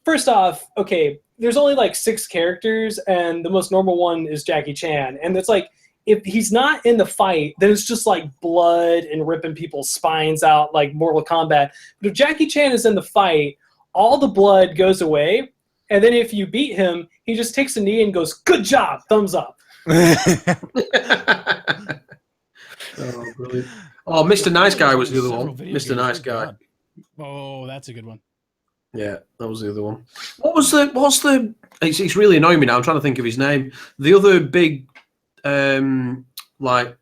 first off, okay, there's only like 6 characters and the most normal one is Jackie Chan. And it's like, if he's not in the fight, then it's just like blood and ripping people's spines out like Mortal Kombat. But if Jackie Chan is in the fight, all the blood goes away. And then if you beat him, he just takes a knee and goes, good job, thumbs up. Oh, brilliant. Oh, Mr. Nice Guy was the other one. Mr. Nice Guy. Oh, that's a good one. Yeah, that was the other one. What's the? It's really annoying me now. I'm trying to think of his name. The other big, like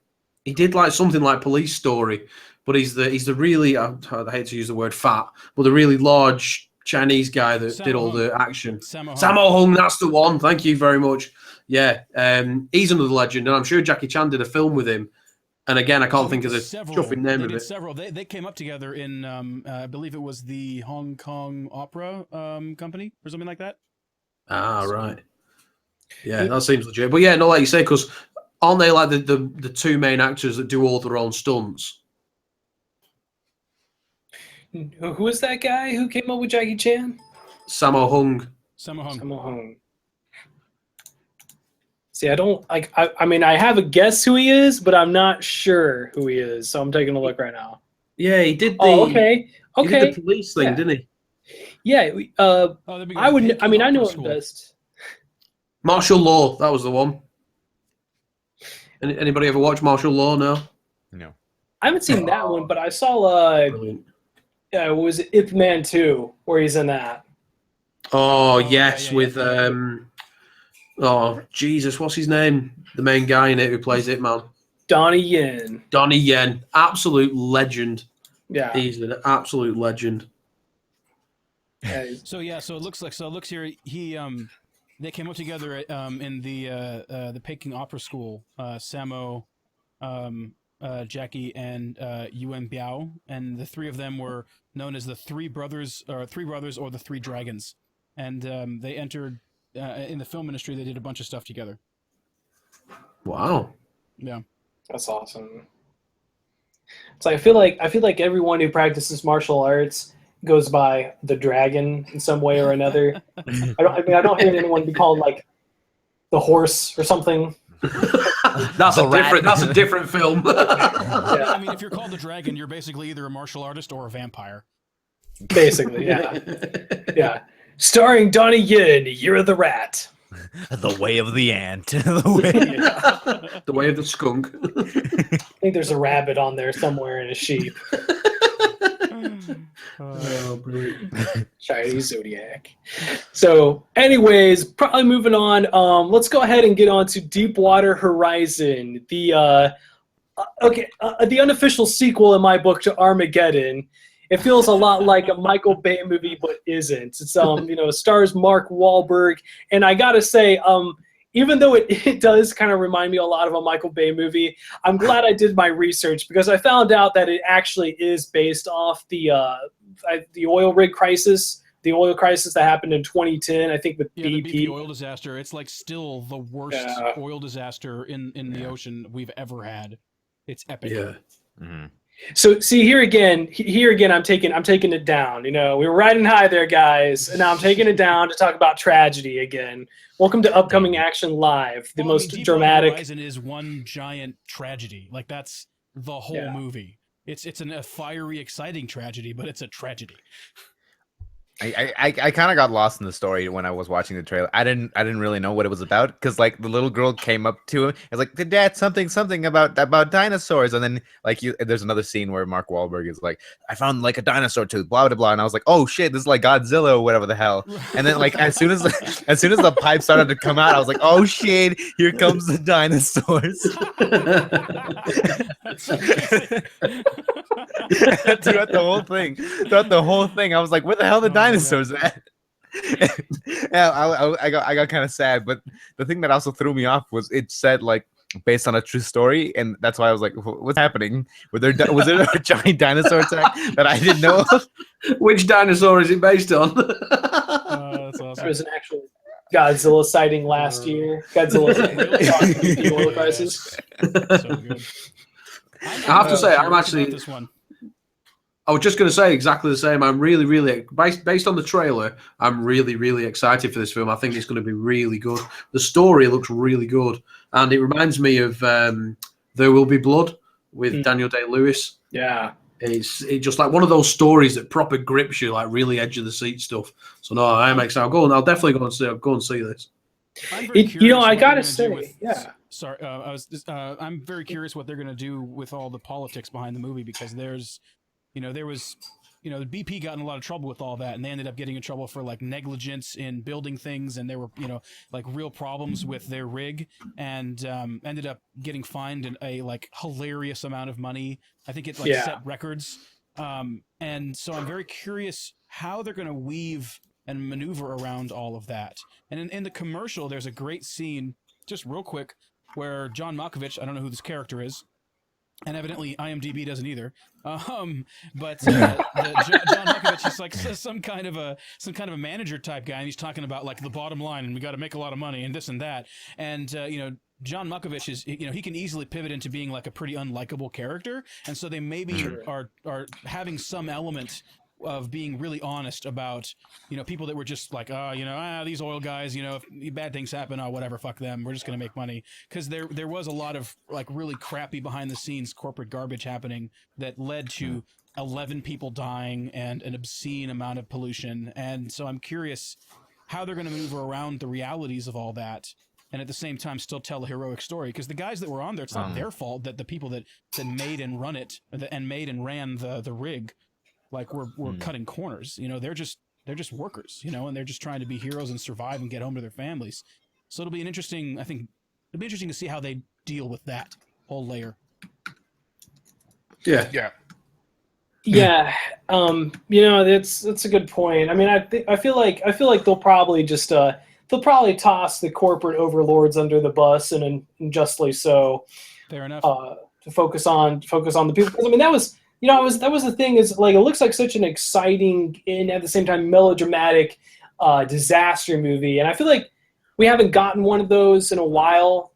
he did like something like Police Story, but he's the really I hate to use the word fat, but the really large Chinese guy that did all the action. Sammo Hung, that's the one. Thank you very much. Yeah, he's another legend, and I'm sure Jackie Chan did a film with him. And again, I can't think of the chuffing name of it. Several. They came up together in, I believe it was the Hong Kong Opera Company or something like that. Ah, right. Yeah, that seems legit. But yeah, no, like you say, because aren't they like the two main actors that do all their own stunts? Who was that guy who came up with Jackie Chan? Sammo Hung. Sammo Hung. See, I don't like. I mean, I have a guess who he is, but I'm not sure who he is. So I'm taking a look right now. Yeah, he did the. Okay. He did the police thing, didn't he? Yeah. I would. I mean, I knew him best. Martial Law. That was the one. Anybody ever watch Martial Law? No. I haven't seen that one, but I saw. Was it Ip Man 2, where he's in that? Oh yes, with oh Jesus, what's his name? The main guy in it who plays Ip Man. Donnie Yen. Donnie Yen, absolute legend. Yeah, he's an absolute legend. So it looks here. They came up together in the Peking Opera School. Sammo, Jackie, and Yuan Biao, and the three of them were known as the Three Brothers or the Three Dragons. And they entered in the film industry. They did a bunch of stuff together. Wow. Yeah, that's awesome. So I feel like everyone who practices martial arts goes by the dragon in some way or another. I don't hear anyone be called like the horse or something. That's a different film. I mean, if you're called the dragon, you're basically either a martial artist or a vampire. Basically, yeah. Yeah. Starring Donnie Yen, you're the rat. The way of the ant. The way of the skunk. I think there's a rabbit on there somewhere and a sheep. Oh, brilliant. Chinese Zodiac. So, anyways, probably moving on. Let's go ahead and get on to Deepwater Horizon, the unofficial sequel in my book to Armageddon. It feels a lot like a Michael Bay movie, but isn't. It's stars Mark Wahlberg, and I gotta say, even though it does kind of remind me a lot of a Michael Bay movie, I'm glad I did my research because I found out that it actually is based off the oil rig crisis, the oil crisis that happened in 2010, I think, with BP. The BP oil disaster. It's like still the worst oil disaster in the ocean we've ever had. It's epic. Yeah. Mm-hmm. So see here again, I'm taking it down. We were riding high there, guys, and now I'm taking it down to talk about tragedy again. Welcome to Upcoming Action Live, the most dramatic. Horizon is one giant tragedy. Like that's the whole movie. It's a fiery, exciting tragedy, but it's a tragedy. I kind of got lost in the story when I was watching the trailer. I didn't really know what it was about because like the little girl came up to him. It's like, "Did Dad something about dinosaurs?" And then like there's another scene where Mark Wahlberg is like, "I found like a dinosaur tooth, blah blah blah," and I was like, "Oh shit, this is like Godzilla or whatever the hell." And then like as soon as the pipe started to come out, I was like, "Oh shit, here comes the dinosaurs." Throughout the whole thing, I was like, "Where the hell are the dinosaurs at?" Yeah, I got kind of sad, but the thing that also threw me off was it said like based on a true story, and that's why I was like, "What's happening? Was there a giant dinosaur attack that I didn't know of?" Which dinosaur is it based on? That's awesome. There was an actual Godzilla sighting last year. Godzilla the oil crisis. So good. I have to say, I'm actually. This one. I was just going to say exactly the same. I'm really, based on the trailer, I'm really excited for this film. I think it's going to be really good. The story looks really good, and it reminds me of There Will Be Blood with Daniel Day-Lewis. Yeah, it's just like one of those stories that proper grips you, like really edge of the seat stuff. So no, I'm excited. I'll definitely go and see this. I gotta say, Sorry, I'm very curious what they're going to do with all the politics behind the movie because there was the BP got in a lot of trouble with all that, and they ended up getting in trouble for like negligence in building things, and there were like real problems with their rig, and ended up getting fined a like hilarious amount of money. I think it like set records. And so I'm very curious how they're going to weave and maneuver around all of that. And in the commercial, there's a great scene, just real quick, where John Malkovich, I don't know who this character is, and evidently IMDb doesn't either. John Malkovich is like some kind of a manager type guy, and he's talking about like the bottom line, and we got to make a lot of money, and this and that. And John Malkovich is, he can easily pivot into being like a pretty unlikable character, and so they maybe are having some element of being really honest about, people that were just like, these oil guys, if bad things happen, whatever, fuck them, we're just gonna make money. Because there was a lot of like really crappy behind the scenes corporate garbage happening that led to 11 people dying and an obscene amount of pollution. And so I'm curious how they're gonna maneuver around the realities of all that, and at the same time still tell a heroic story. Because the guys that were on there, it's not their fault that the people that made and run it and made and ran the rig, like we're cutting corners. They're just workers, and they're just trying to be heroes and survive and get home to their families. So it'll be interesting to see how they deal with that whole layer. Yeah. That's a good point. I mean, I feel like they'll probably just toss the corporate overlords under the bus, and justly so. Fair enough. To focus on the people. I mean, that was the thing, is like, it looks like such an exciting and at the same time melodramatic disaster movie, and I feel like we haven't gotten one of those in a while.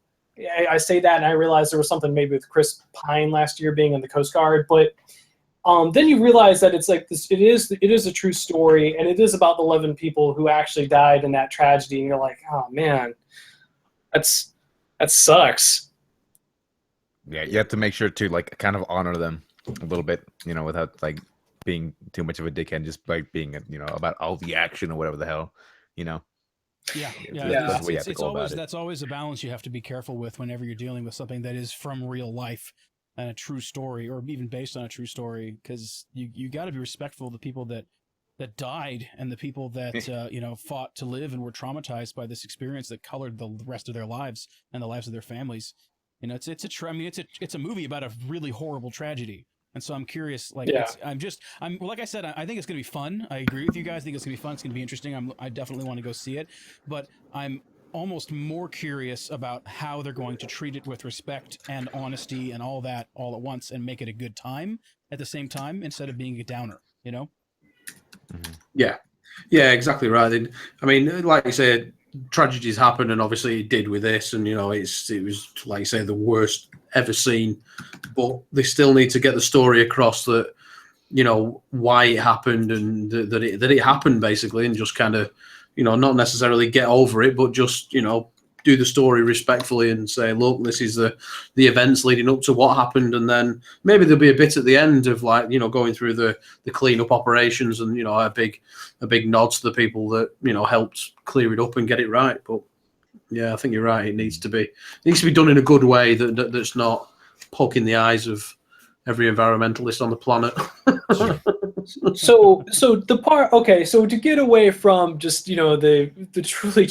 I say that, and I realize there was something maybe with Chris Pine last year being in the Coast Guard, but then you realize that it's like this. It is a true story, and it is about the 11 people who actually died in that tragedy, and you're like, oh man, that sucks. Yeah, you have to make sure to like kind of honor them a little bit, without like being too much of a dickhead, just like being, about all the action or whatever the hell, Yeah. That's always a balance you have to be careful with whenever you're dealing with something that is from real life and a true story, or even based on a true story, because you got to be respectful of the people that died and the people that fought to live and were traumatized by this experience that colored the rest of their lives and the lives of their families. It's a movie about a really horrible tragedy. And so I'm curious, like, like I said, I think it's going to be fun. I agree with you guys. I think it's going to be fun. It's going to be interesting. I definitely want to go see it, but I'm almost more curious about how they're going to treat it with respect and honesty and all that all at once, and make it a good time at the same time, instead of being a downer, Yeah, exactly right. I mean, like you said, tragedies happen, and obviously it did with this, and it was, like you say, the worst ever seen, but they still need to get the story across that why it happened, and that it happened, basically, and just kind of not necessarily get over it, but just do the story respectfully and say, look, this is the events leading up to what happened, and then maybe there'll be a bit at the end of like going through the cleanup operations, and a big nod to the people that helped clear it up and get it right. But yeah, I think you're right. It needs to be done in a good way that's not poking the eyes of every environmentalist on the planet. So the part, okay, so to get away from just the truly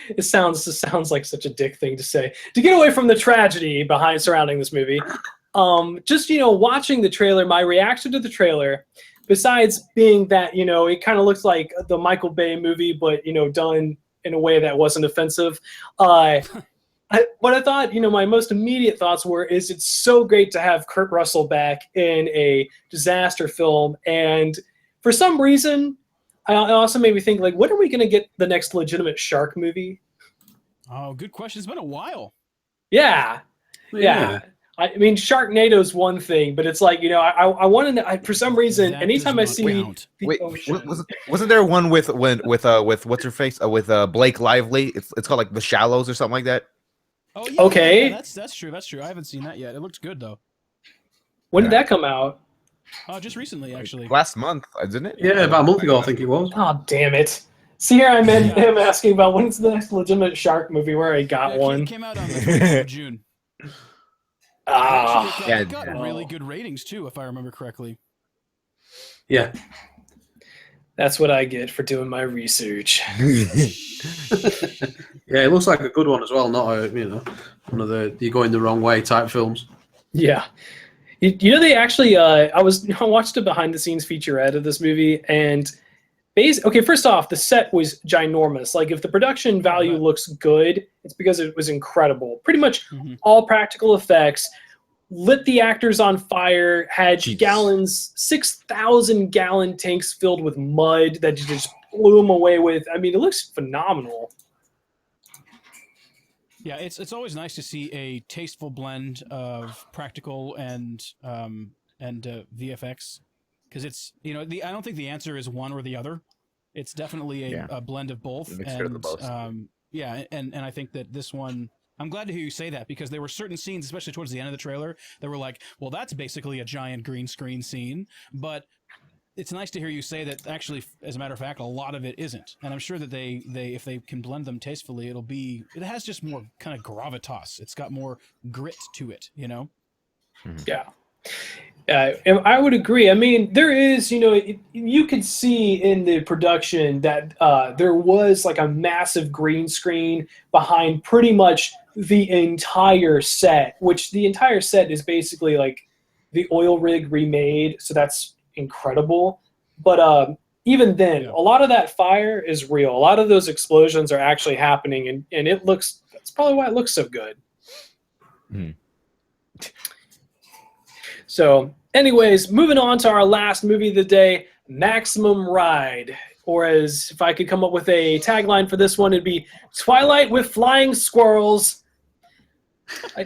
it sounds like such a dick thing to say, to get away from the tragedy surrounding this movie, just watching the trailer, my reaction to the trailer, besides being that it kind of looks like the Michael Bay movie, but done in a way that wasn't offensive, what I thought, my most immediate thoughts is it's so great to have Kurt Russell back in a disaster film. And for some reason, I also made me think, like, when are we going to get the next legitimate shark movie? Oh, good question. It's been a while. Yeah. I mean, Sharknado's one thing, but it's like, I want to, for some reason, That anytime I does see not count. the ocean. wasn't there one with what's her face, with Blake Lively? It's called like The Shallows or something like that. Oh yeah. Okay. Yeah, that's true. That's true. I haven't seen that yet. It looks good though. When did that come out? Just recently, actually. Last month, didn't it? Yeah, about a month ago, I think it was. Oh, damn it. See, here I'm him asking about when's the next legitimate shark movie where I got one. It came out on the 20th of June. Ah. It got really good ratings too, if I remember correctly. Yeah. That's what I get for doing my research. Yeah, it looks like a good one as well. Not a, one of the you going the wrong way type films. Yeah. You know, they actually, I watched a behind the scenes featurette of this movie, and okay, first off, the set was ginormous. Like, if the production value looks good, it's because it was incredible. Pretty much all practical effects, lit the actors on fire, had gallons, 6,000-gallon tanks filled with mud that you just blew them away with. I mean, it looks phenomenal. Yeah, it's always nice to see a tasteful blend of practical and VFX, because it's I don't think the answer is one or the other. It's definitely a blend of both. Mixture of the both. Yeah, and I think that this one. I'm glad to hear you say that, because there were certain scenes, especially towards the end of the trailer, that were like, well, that's basically a giant green screen scene, but it's nice to hear you say that actually, as a matter of fact, a lot of it isn't. And I'm sure that they if they can blend them tastefully, it has just more kind of gravitas. It's got more grit to it, Yeah. I would agree. I mean, there is, you could see in the production that there was like a massive green screen behind pretty much the entire set, which the entire set is basically like the oil rig remade. So that's incredible. But even then, a lot of that fire is real. A lot of those explosions are actually happening, and that's probably why it looks so good. So, anyways, moving on to our last movie of the day, Maximum Ride. Or if I could come up with a tagline for this one, it'd be Twilight with Flying Squirrels. I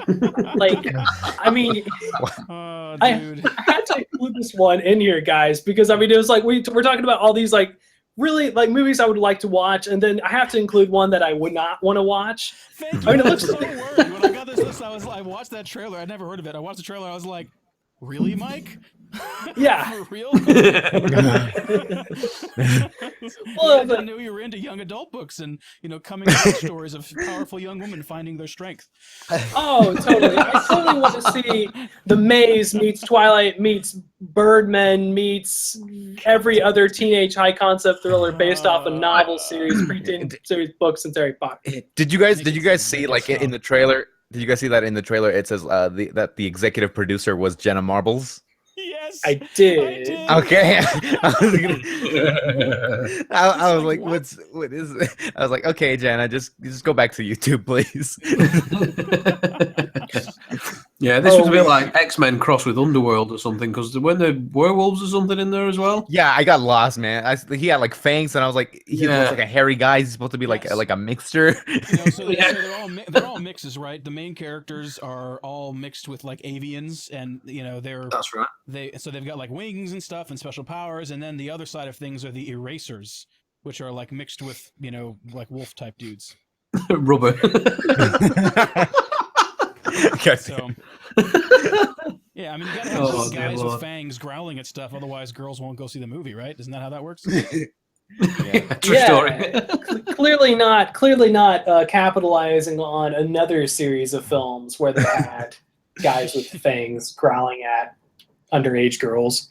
had to include this one in here, guys, because it was like we're talking about all these like really like movies I would like to watch, and then I have to include one that I would not want to watch. Thank you. I mean, it looks so worried when I got this list. I watched that trailer. I'd never heard of it. I watched the trailer. I was like, really, Mike? Yeah. For real? Well, I knew you were into young adult books and, coming out stories of powerful young women finding their strength. Oh, totally. I totally want to see The Maze meets Twilight meets Birdman meets every other teenage high concept thriller based off a novel series, preteen series books, and Harry Potter. Did you guys see like in the trailer? Did you guys see that in the trailer? It says that the executive producer was Jenna Marbles. Yes, I did. Okay, I was like, what is it? I was like, okay, Jenna, just go back to YouTube, please. Yeah, this was a bit like X-Men crossed with Underworld or something, because weren't there werewolves or something in there as well? Yeah, I got lost, man. He had like fangs, and I was like, he looks like a hairy guy. He's supposed to be like a mixture. So they're all mixes, right? The main characters are all mixed with like avians, and that's right. They've got like wings and stuff and special powers, and then the other side of things are the erasers, which are like mixed with like wolf type dudes. Rubber. Okay. So, yeah, I mean, you gotta have those guys with fangs growling at stuff, otherwise girls won't go see the movie, right? Isn't that how that works? True story. Clearly not capitalizing on another series of films where they had guys with fangs growling at underage girls.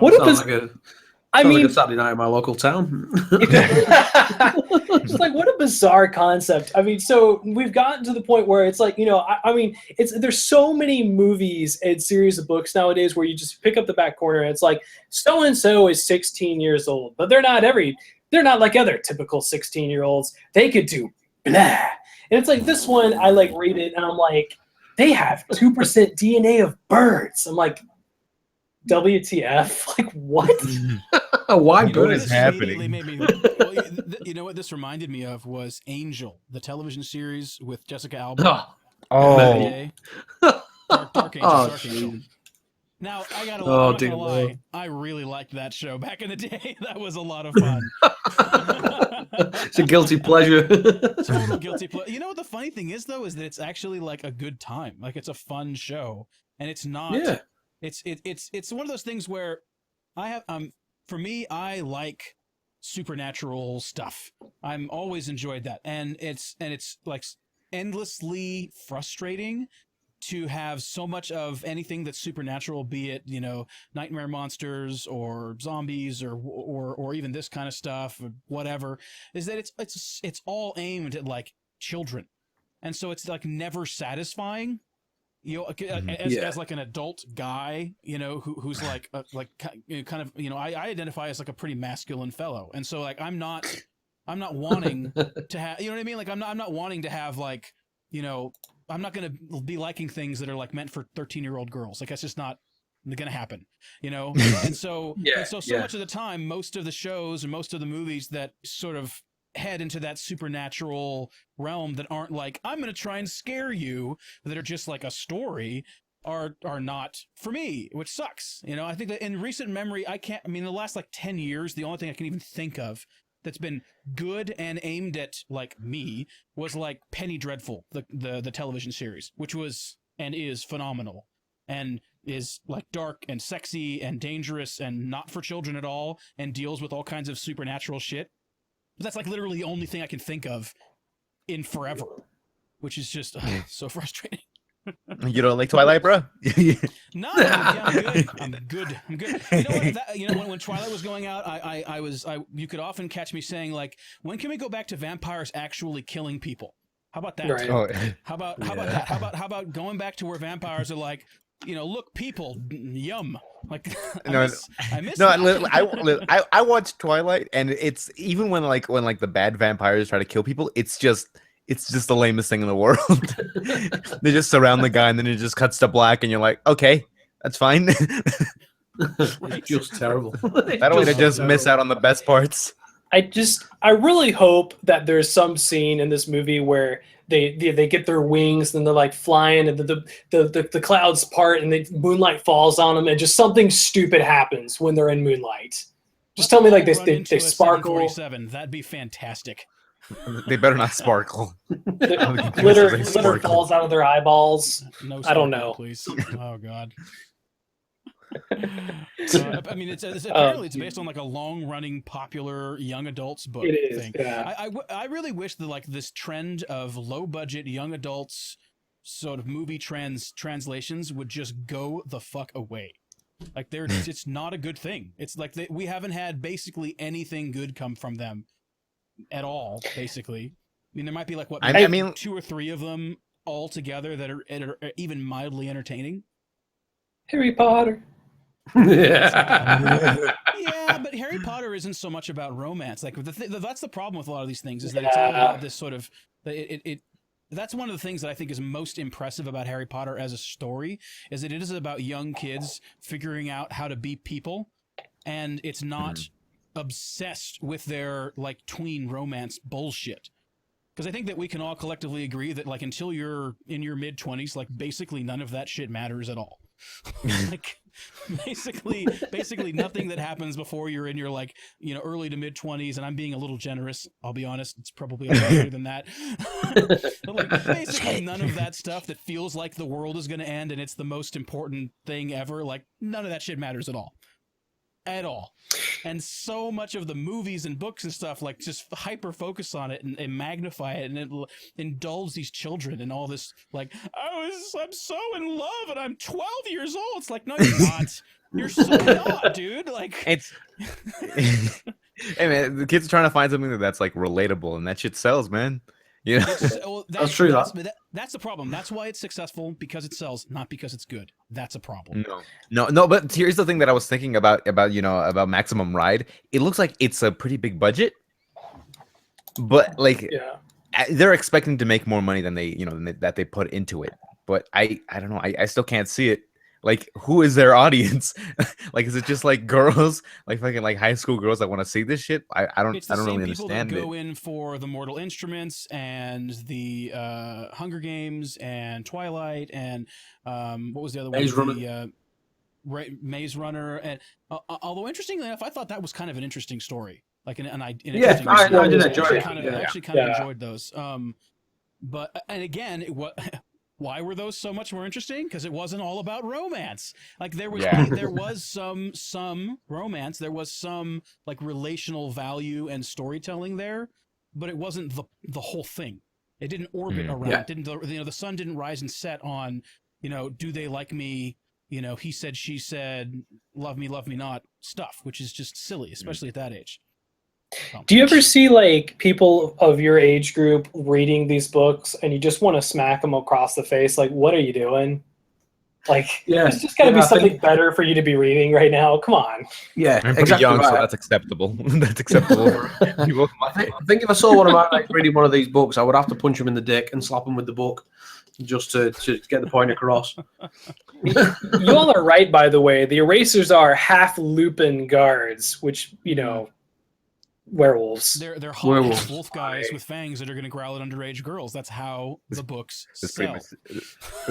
What if like a Saturday night in my local town. Just like, what a bizarre concept. I mean, so we've gotten to the point where it's like, there's so many movies and series of books nowadays where you just pick up the back corner and it's like, so and so is 16 years old, but they're not like other typical 16-year-olds. They could do blah. And it's like, this one, I like read it and I'm like, they have 2% DNA of birds. I'm like, WTF? Like, what? Why what is happening? You know what this reminded me of was Angel, the television series with Jessica Alba. Oh. Dark Angel. Now, I gotta lie, I really liked that show back in the day. That was a lot of fun. It's a guilty pleasure. Total guilty pleasure. You know what the funny thing is, though, is that it's actually like a good time. Like, it's a fun show, and it's not. Yeah. It's one of those things where for me, I like supernatural stuff. I'm always enjoyed that, and it's like endlessly frustrating to have so much of anything that's supernatural, be it, you know, nightmare monsters or zombies or even this kind of stuff or whatever, is that it's all aimed at like children. And so it's like never satisfying. You know, as like an adult guy, you know, who's like kind of, you know, I identify as like a pretty masculine fellow, and so like I'm not wanting to have, you know what I mean? Like I'm not wanting to have like, you know, I'm not going to be liking things that are like meant for 13-year-old girls. Like that's just not going to happen, you know? And so much of the time, most of the shows and most of the movies that sort of head into that supernatural realm that aren't like, I'm going to try and scare you, that are just like a story, are not for me, which sucks. You know, I think that in recent memory, the last like 10 years, the only thing I can even think of that's been good and aimed at like me was like Penny Dreadful, the television series, which was and is phenomenal and is like dark and sexy and dangerous and not for children at all and deals with all kinds of supernatural shit. But that's like literally the only thing I can think of in forever, which is just so frustrating. You don't like Twilight, bro? No, I'm good. You know what? You know when Twilight was going out, you could often catch me saying like, when can we go back to vampires actually killing people? How about that? Right. Oh. How about that? How about going back to where vampires are like, you know, look, people, yum. Like I miss that. I watched Twilight, and it's even when the bad vampires try to kill people, it's just the lamest thing in the world. They just surround the guy, and then it just cuts to black, and you're like, okay, that's fine. It's just terrible. That way to just miss out on the best parts. I really hope that there's some scene in this movie where they get their wings and they're like flying and the clouds part and the moonlight falls on them and just something stupid happens when they're in moonlight. Just tell me like they sparkle. That'd be fantastic. They better not sparkle. Glitter falls out of their eyeballs. No, I don't know. Please. Oh God. I mean, it's apparently it's based on like a long-running, popular young adults book. It is. Thing. Yeah. I really wish that like this trend of low-budget young adults sort of movie translations would just go the fuck away. Like it's not a good thing. It's like we haven't had basically anything good come from them at all. Basically, I mean, there might be like I mean 2 or 3 of them all together that are even mildly entertaining. Harry Potter. Yeah, but Harry Potter isn't so much about romance. Like that's the problem with a lot of these things, is that it's all about this sort of that's one of the things that I think is most impressive about Harry Potter as a story, is that it is about young kids figuring out how to be people, and it's not obsessed with their like tween romance bullshit. Because I think that we can all collectively agree that like until you're in your mid-20s, like basically none of that shit matters at all. Like basically nothing that happens before you're in your like, you know, early to mid-20s, and I'm being a little generous, I'll be honest, it's probably a lot better than that. But like basically none of that stuff that feels like the world is going to end and it's the most important thing ever, like none of that shit matters at all. And so much of the movies and books and stuff like just hyper focus on it and magnify it and indulge these children and all this like, I'm so in love and I'm 12 years old. It's like, no, you're not. You're so not, dude. Like it's hey man, the kids are trying to find something that's like relatable, and that shit sells, man. You know? That's true. That's the problem. That's why it's successful, because it sells, not because it's good. That's a problem. No. But here's the thing that I was thinking about Maximum Ride. It looks like it's a pretty big budget, but like they're expecting to make more money than they put into it. But I don't know. I still can't see it. Like, who is their audience? Like, is it just like girls, like fucking like high school girls that want to see this shit? I don't really understand it. People that go in for the Mortal Instruments and the Hunger Games and Twilight and what was the other one? Maze Runner. And although interestingly enough, I thought that was kind of an interesting story. Like I did enjoy it. I actually kind of enjoyed those. But and again, why were those so much more interesting? Because it wasn't all about romance. Like there was some romance, there was some like relational value and storytelling there, but it wasn't the whole thing. It didn't orbit around. It didn't, the sun didn't rise and set on, do they like me? He said, she said, love me not stuff, which is just silly, especially at that age. Do you ever see like people of your age group reading these books and you just want to smack them across the face? Like, what are you doing? Like, there's just got to be something better for you to be reading right now. Come on. Yeah, I'm pretty young, so that's acceptable. That's acceptable for people. I think if I saw one of my mates reading one of these books, I would have to punch him in the dick and slap him with the book just to get the point across. You all are right, by the way. The Erasers are half Lupin guards, which, werewolves. They're hawkish wolf guys with fangs that are going to growl at underage girls. That's how the books sell. Make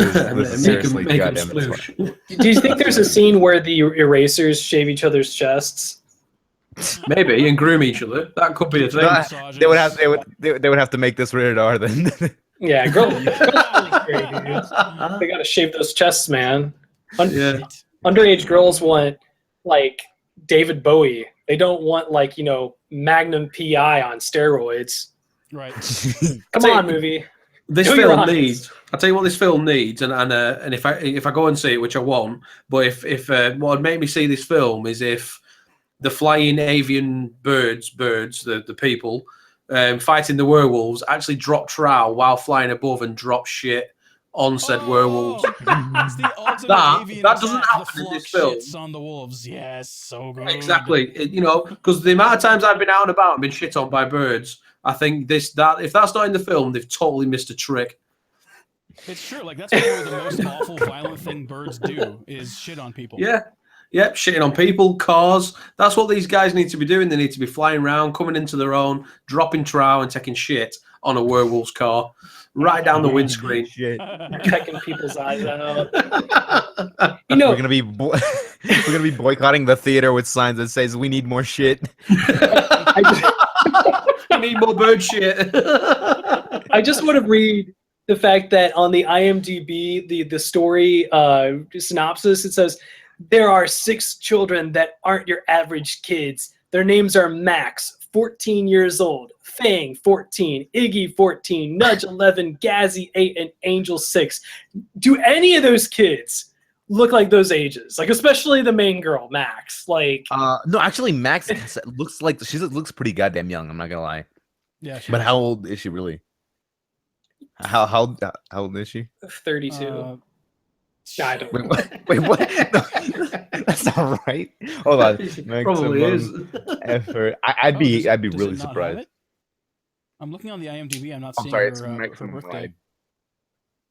them sploosh. Do you think there's a scene where the Erasers shave each other's chests? Maybe, and groom each other. That could be a thing. They would have to make this rated R then. Yeah, girls they gotta shave those chests, man. Underage girls want like David Bowie. They don't want like Magnum PI on steroids. Right. Come on, movie. This film needs. I'll tell you what this film needs, and if I go and see it, which I won't, but if what would make me see this film is if the flying avian birds, the people fighting the werewolves actually drop trowel while flying above and drop shit on said werewolves. It's the ultimate that doesn't happen in this film. On the wolves, yes, so good. Exactly, because the amount of times I've been out and about and been shit on by birds, I think if that's not in the film, they've totally missed a trick. It's true. Like that's probably the most awful, violent thing birds do is shit on people. Yeah. Yep, shitting on people, cars. That's what these guys need to be doing. They need to be flying around, coming into their own, dropping trow and taking shit on a werewolf's car, right down the windscreen. Checking people's eyes out. We're gonna be boycotting the theater with signs that says "We need more shit." We need more bird shit. I just want to read the fact that on the IMDb, the story synopsis, it says, there are 6 children that aren't your average kids. Their names are Max, 14 years old, Fang, 14, Iggy, 14, Nudge, 11, Gazzy, 8, and Angel, 6. Do any of those kids look like those ages? Like, especially the main girl, Max. Like, no, actually, Max looks like she looks pretty goddamn young. I'm not gonna lie. Yeah. But how old is she really? How old is she? 32. I don't. Wait, what? No, that's not right. Hold on. Probably is. Effort. I'd be really surprised. I'm looking on the IMDb. I'm not seeing. I'm sorry. It's her maximum birthday.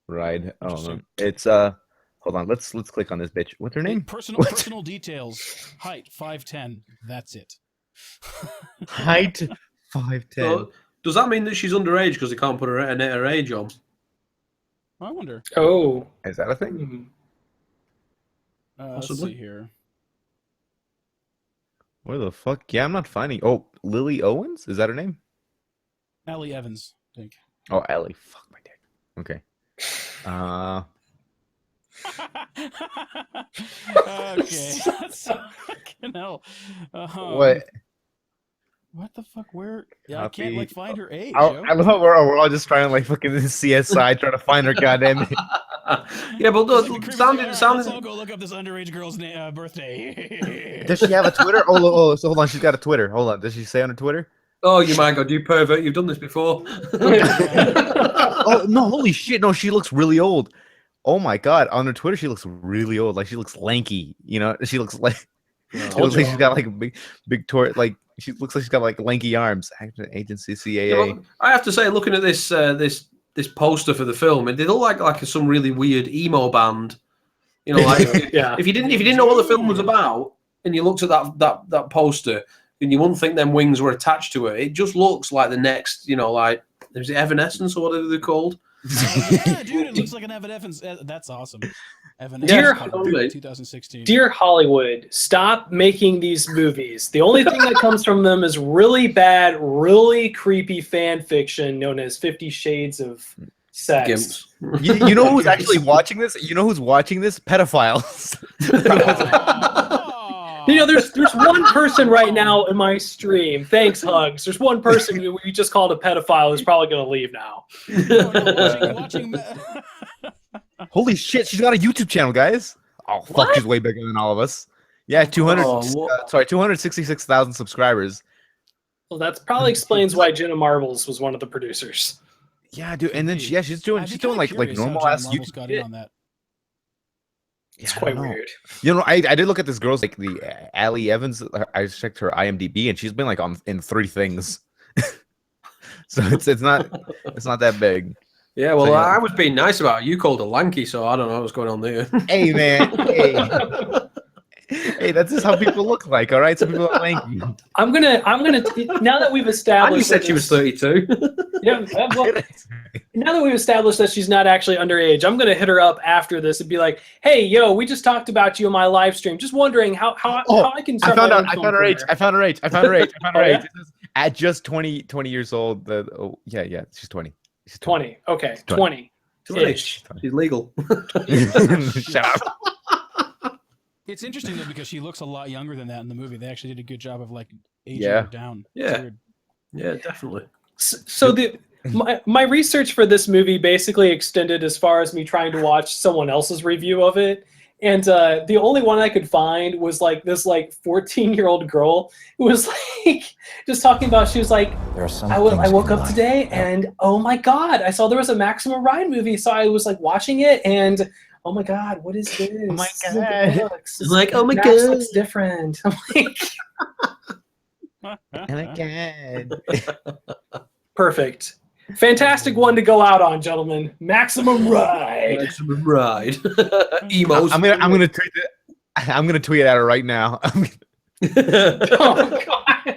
ride. Oh no. It's Hold on. Let's click on this bitch. What's her name? Personal details. Height 5'10". That's it. Height 5'10". So, does that mean that she's underage because they can't put her age on? I wonder. Oh, is that a thing? Let's see here. Where the fuck? Yeah, I'm not finding. Oh, Lily Owens? Is that her name? Ellie Evans, I think. Oh, Ellie. Fuck my dick. Okay. Okay. Fucking hell. What? What the fuck? Where? Yeah, I can't find her age. I love how we're all just trying to fucking CSI trying to find her goddamn. Yeah, but sounding. I'll go look up this underage girl's birthday. Does she have a Twitter? Oh, so hold on. She's got a Twitter. Hold on. Does she say on her Twitter? Oh, you my god, you pervert! You've done this before. Oh no! Holy shit! No, she looks really old. Oh my god! On her Twitter, she looks really old. Like she looks lanky. She looks like. It looks like she's got like a big she looks like she's got like lanky arms. Agency CAA. Yeah, well, I have to say, looking at this this poster for the film, it did look like some really weird emo band. If you didn't know what the film was about, and you looked at that poster, and you wouldn't think them wings were attached to it. It just looks like the next, is it Evanescence or whatever they're called? Yeah, dude, it looks like an Evanescence. That's awesome. Evanescence 2016. Dear Hollywood, stop making these movies. The only thing that comes from them is really bad, really creepy fan fiction known as 50 Shades of Sex. You know who's actually watching this? You know who's watching this? Pedophiles. There's one person right now in my stream. Thanks, Hugs. There's one person who you just called a pedophile who's probably going to leave now. Holy shit, she's got a YouTube channel, guys. Oh fuck, What? she's way bigger than all of us. Yeah, 266,000 subscribers. Well, that probably explains why Jenna Marbles was one of the producers. Yeah, dude, and then Could be. she's doing I'd be like kinda curious how normal Jenna ass Marbles YouTube got shit. in on that. It's Yeah, I quite don't know. weird. You know, I did look at this girl's like the Ali Evans. I just checked her IMDb, and she's been like in 3 things. So it's not that big. Yeah, well, So, yeah. I was being nice about it. You called her lanky, so I don't know what's going on there. Hey man, hey, that's just how people look like. All right, some people are lanky. I'm gonna now that we've And you established said she was 32. yeah, well, now that we've established that she's not actually underage, I'm gonna hit her up after this and be like, "Hey, yo, we just talked about you on my live stream. Just wondering how I can I start found my out. own I film found her age. career." I found her age. I found her age. I found her Oh, age. yeah? It says at just 20 years old. Yeah, she's 20. She's 20. Okay, 20. 20. Ish. She's legal. Shut up. It's interesting though because she looks a lot younger than that in the movie. They actually did a good job of like aging Yeah. her down. It's Yeah. weird. Yeah, definitely. So my research for this movie basically extended as far as me trying to watch someone else's review of it. And the only one I could find was like this 14-year-old girl who was like just talking about, she was like, I woke up today and oh my God, I saw there was a Maximum Ride movie. So I was like watching it and oh my God, what is this? Oh my This isn't God. the books. It's like, oh my Max God. looks different. I'm like, Oh my God. perfect. Fantastic one to go out on, gentlemen. Maximum Ride. Maximum Ride. Emos. I'm gonna tweet it. I'm gonna tweet at her right now. Oh God.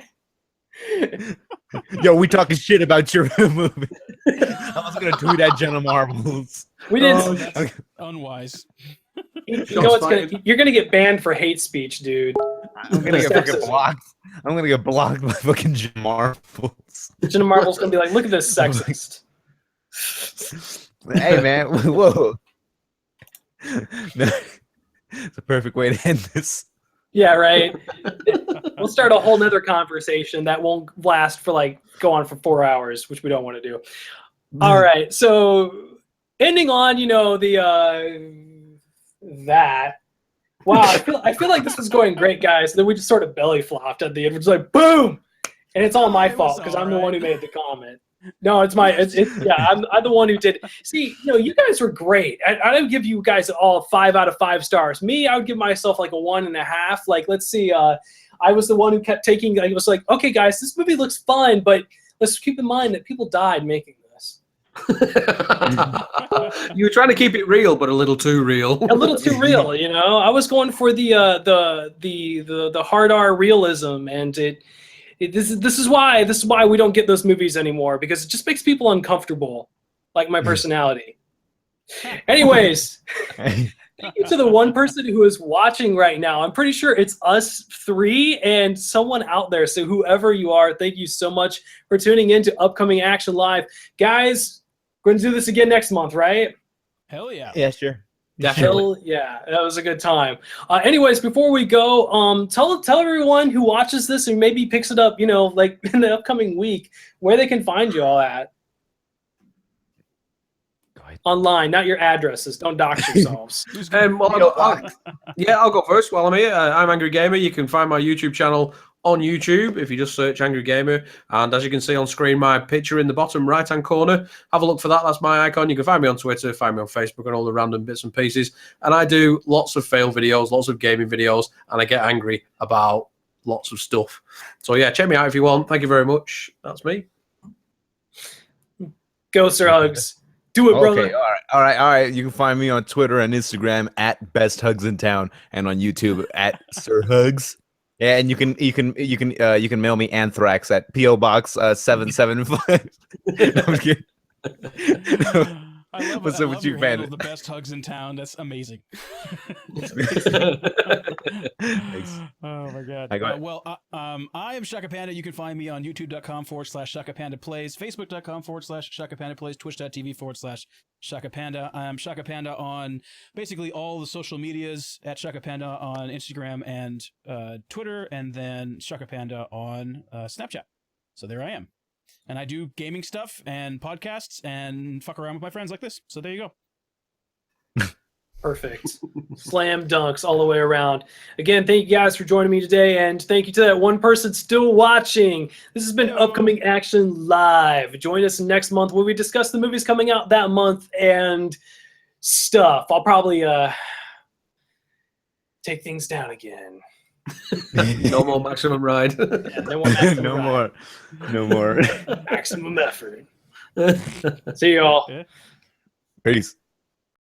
Yo, we talking shit about your movie. I was gonna tweet at Jenna Marbles. We did. That's unwise. You know what's you're gonna get banned for hate speech, dude. I'm gonna get fucking blocked. I'm gonna get blocked by fucking Jenna Marbles. Jenna Marbles gonna be like, look at this sexist. Hey man, whoa. No, it's a perfect way to end this. Yeah, right. We'll start a whole nother conversation that won't last for go on for 4 hours, which we don't want to do. All right, so ending on, that. Wow, I feel like this was going great, guys. Then we just sort of belly flopped at the end. We're just like, boom, and it's all my It was fault because I'm the all one who right. made the comment. No, it's yeah, I'm the one who did. See, you guys were great. I would give you guys all 5 out of 5 stars. Me, I would give myself like a 1.5. Let's see. I was the one who kept taking. I was like, okay, guys, this movie looks fun, but let's keep in mind that people died making this. You were trying to keep it real, but a little too real. A little too real, I was going for the hard R realism, and this is why we don't get those movies anymore, because it just makes people uncomfortable, like my personality. Anyways, thank you to the one person who is watching right now. I'm pretty sure it's us 3 and someone out there. So whoever you are, thank you so much for tuning in to Upcoming Action Live. Guys, we're going to do this again next month, right? Hell yeah. Yeah, sure. Definitely. Hell yeah, that was a good time. Anyways, before we go, tell everyone who watches this and maybe picks it up, in the upcoming week, where they can find you all at. Go ahead. Online, not your addresses. Don't dox yourselves. I'll go first while I'm here. I'm Angry Gamer. You can find my YouTube channel on YouTube if you just search Angry Gamer. And as you can see on screen, my picture in the bottom right-hand corner. Have a look for that. That's my icon. You can find me on Twitter, find me on Facebook, and all the random bits and pieces. And I do lots of fail videos, lots of gaming videos, and I get angry about lots of stuff. So yeah, check me out if you want. Thank you very much. That's me. Go, Sir Hugs. Do it, brother. Okay, all right. You can find me on Twitter and Instagram at Best Hugs in Town, and on YouTube at Sir Hugs. Yeah, and you can mail me anthrax at PO Box 775. No, I'm kidding. I love, What's I up love with you, your man? handle, the best hugs in town. That's amazing. Thanks. Oh my god. I got it. I am Shaka Panda. You can find me on youtube.com/Shaka Panda Plays, facebook.com/Shaka Panda Plays, twitch.tv/Shaka Panda. I am Shaka Panda on basically all the social medias, at Shaka Panda on Instagram and Twitter, and then Shaka Panda on Snapchat. So there I am. And I do gaming stuff and podcasts and fuck around with my friends like this. So there you go. Perfect. Slam dunks all the way around. Again, thank you guys for joining me today, and thank you to that one person still watching. This has been Upcoming Action Live. Join us next month when we discuss the movies coming out that month and stuff. I'll probably take things down again. No more maximum ride. Yeah, no more. Maximum No ride. more. No more. Maximum effort. See y'all. Peace.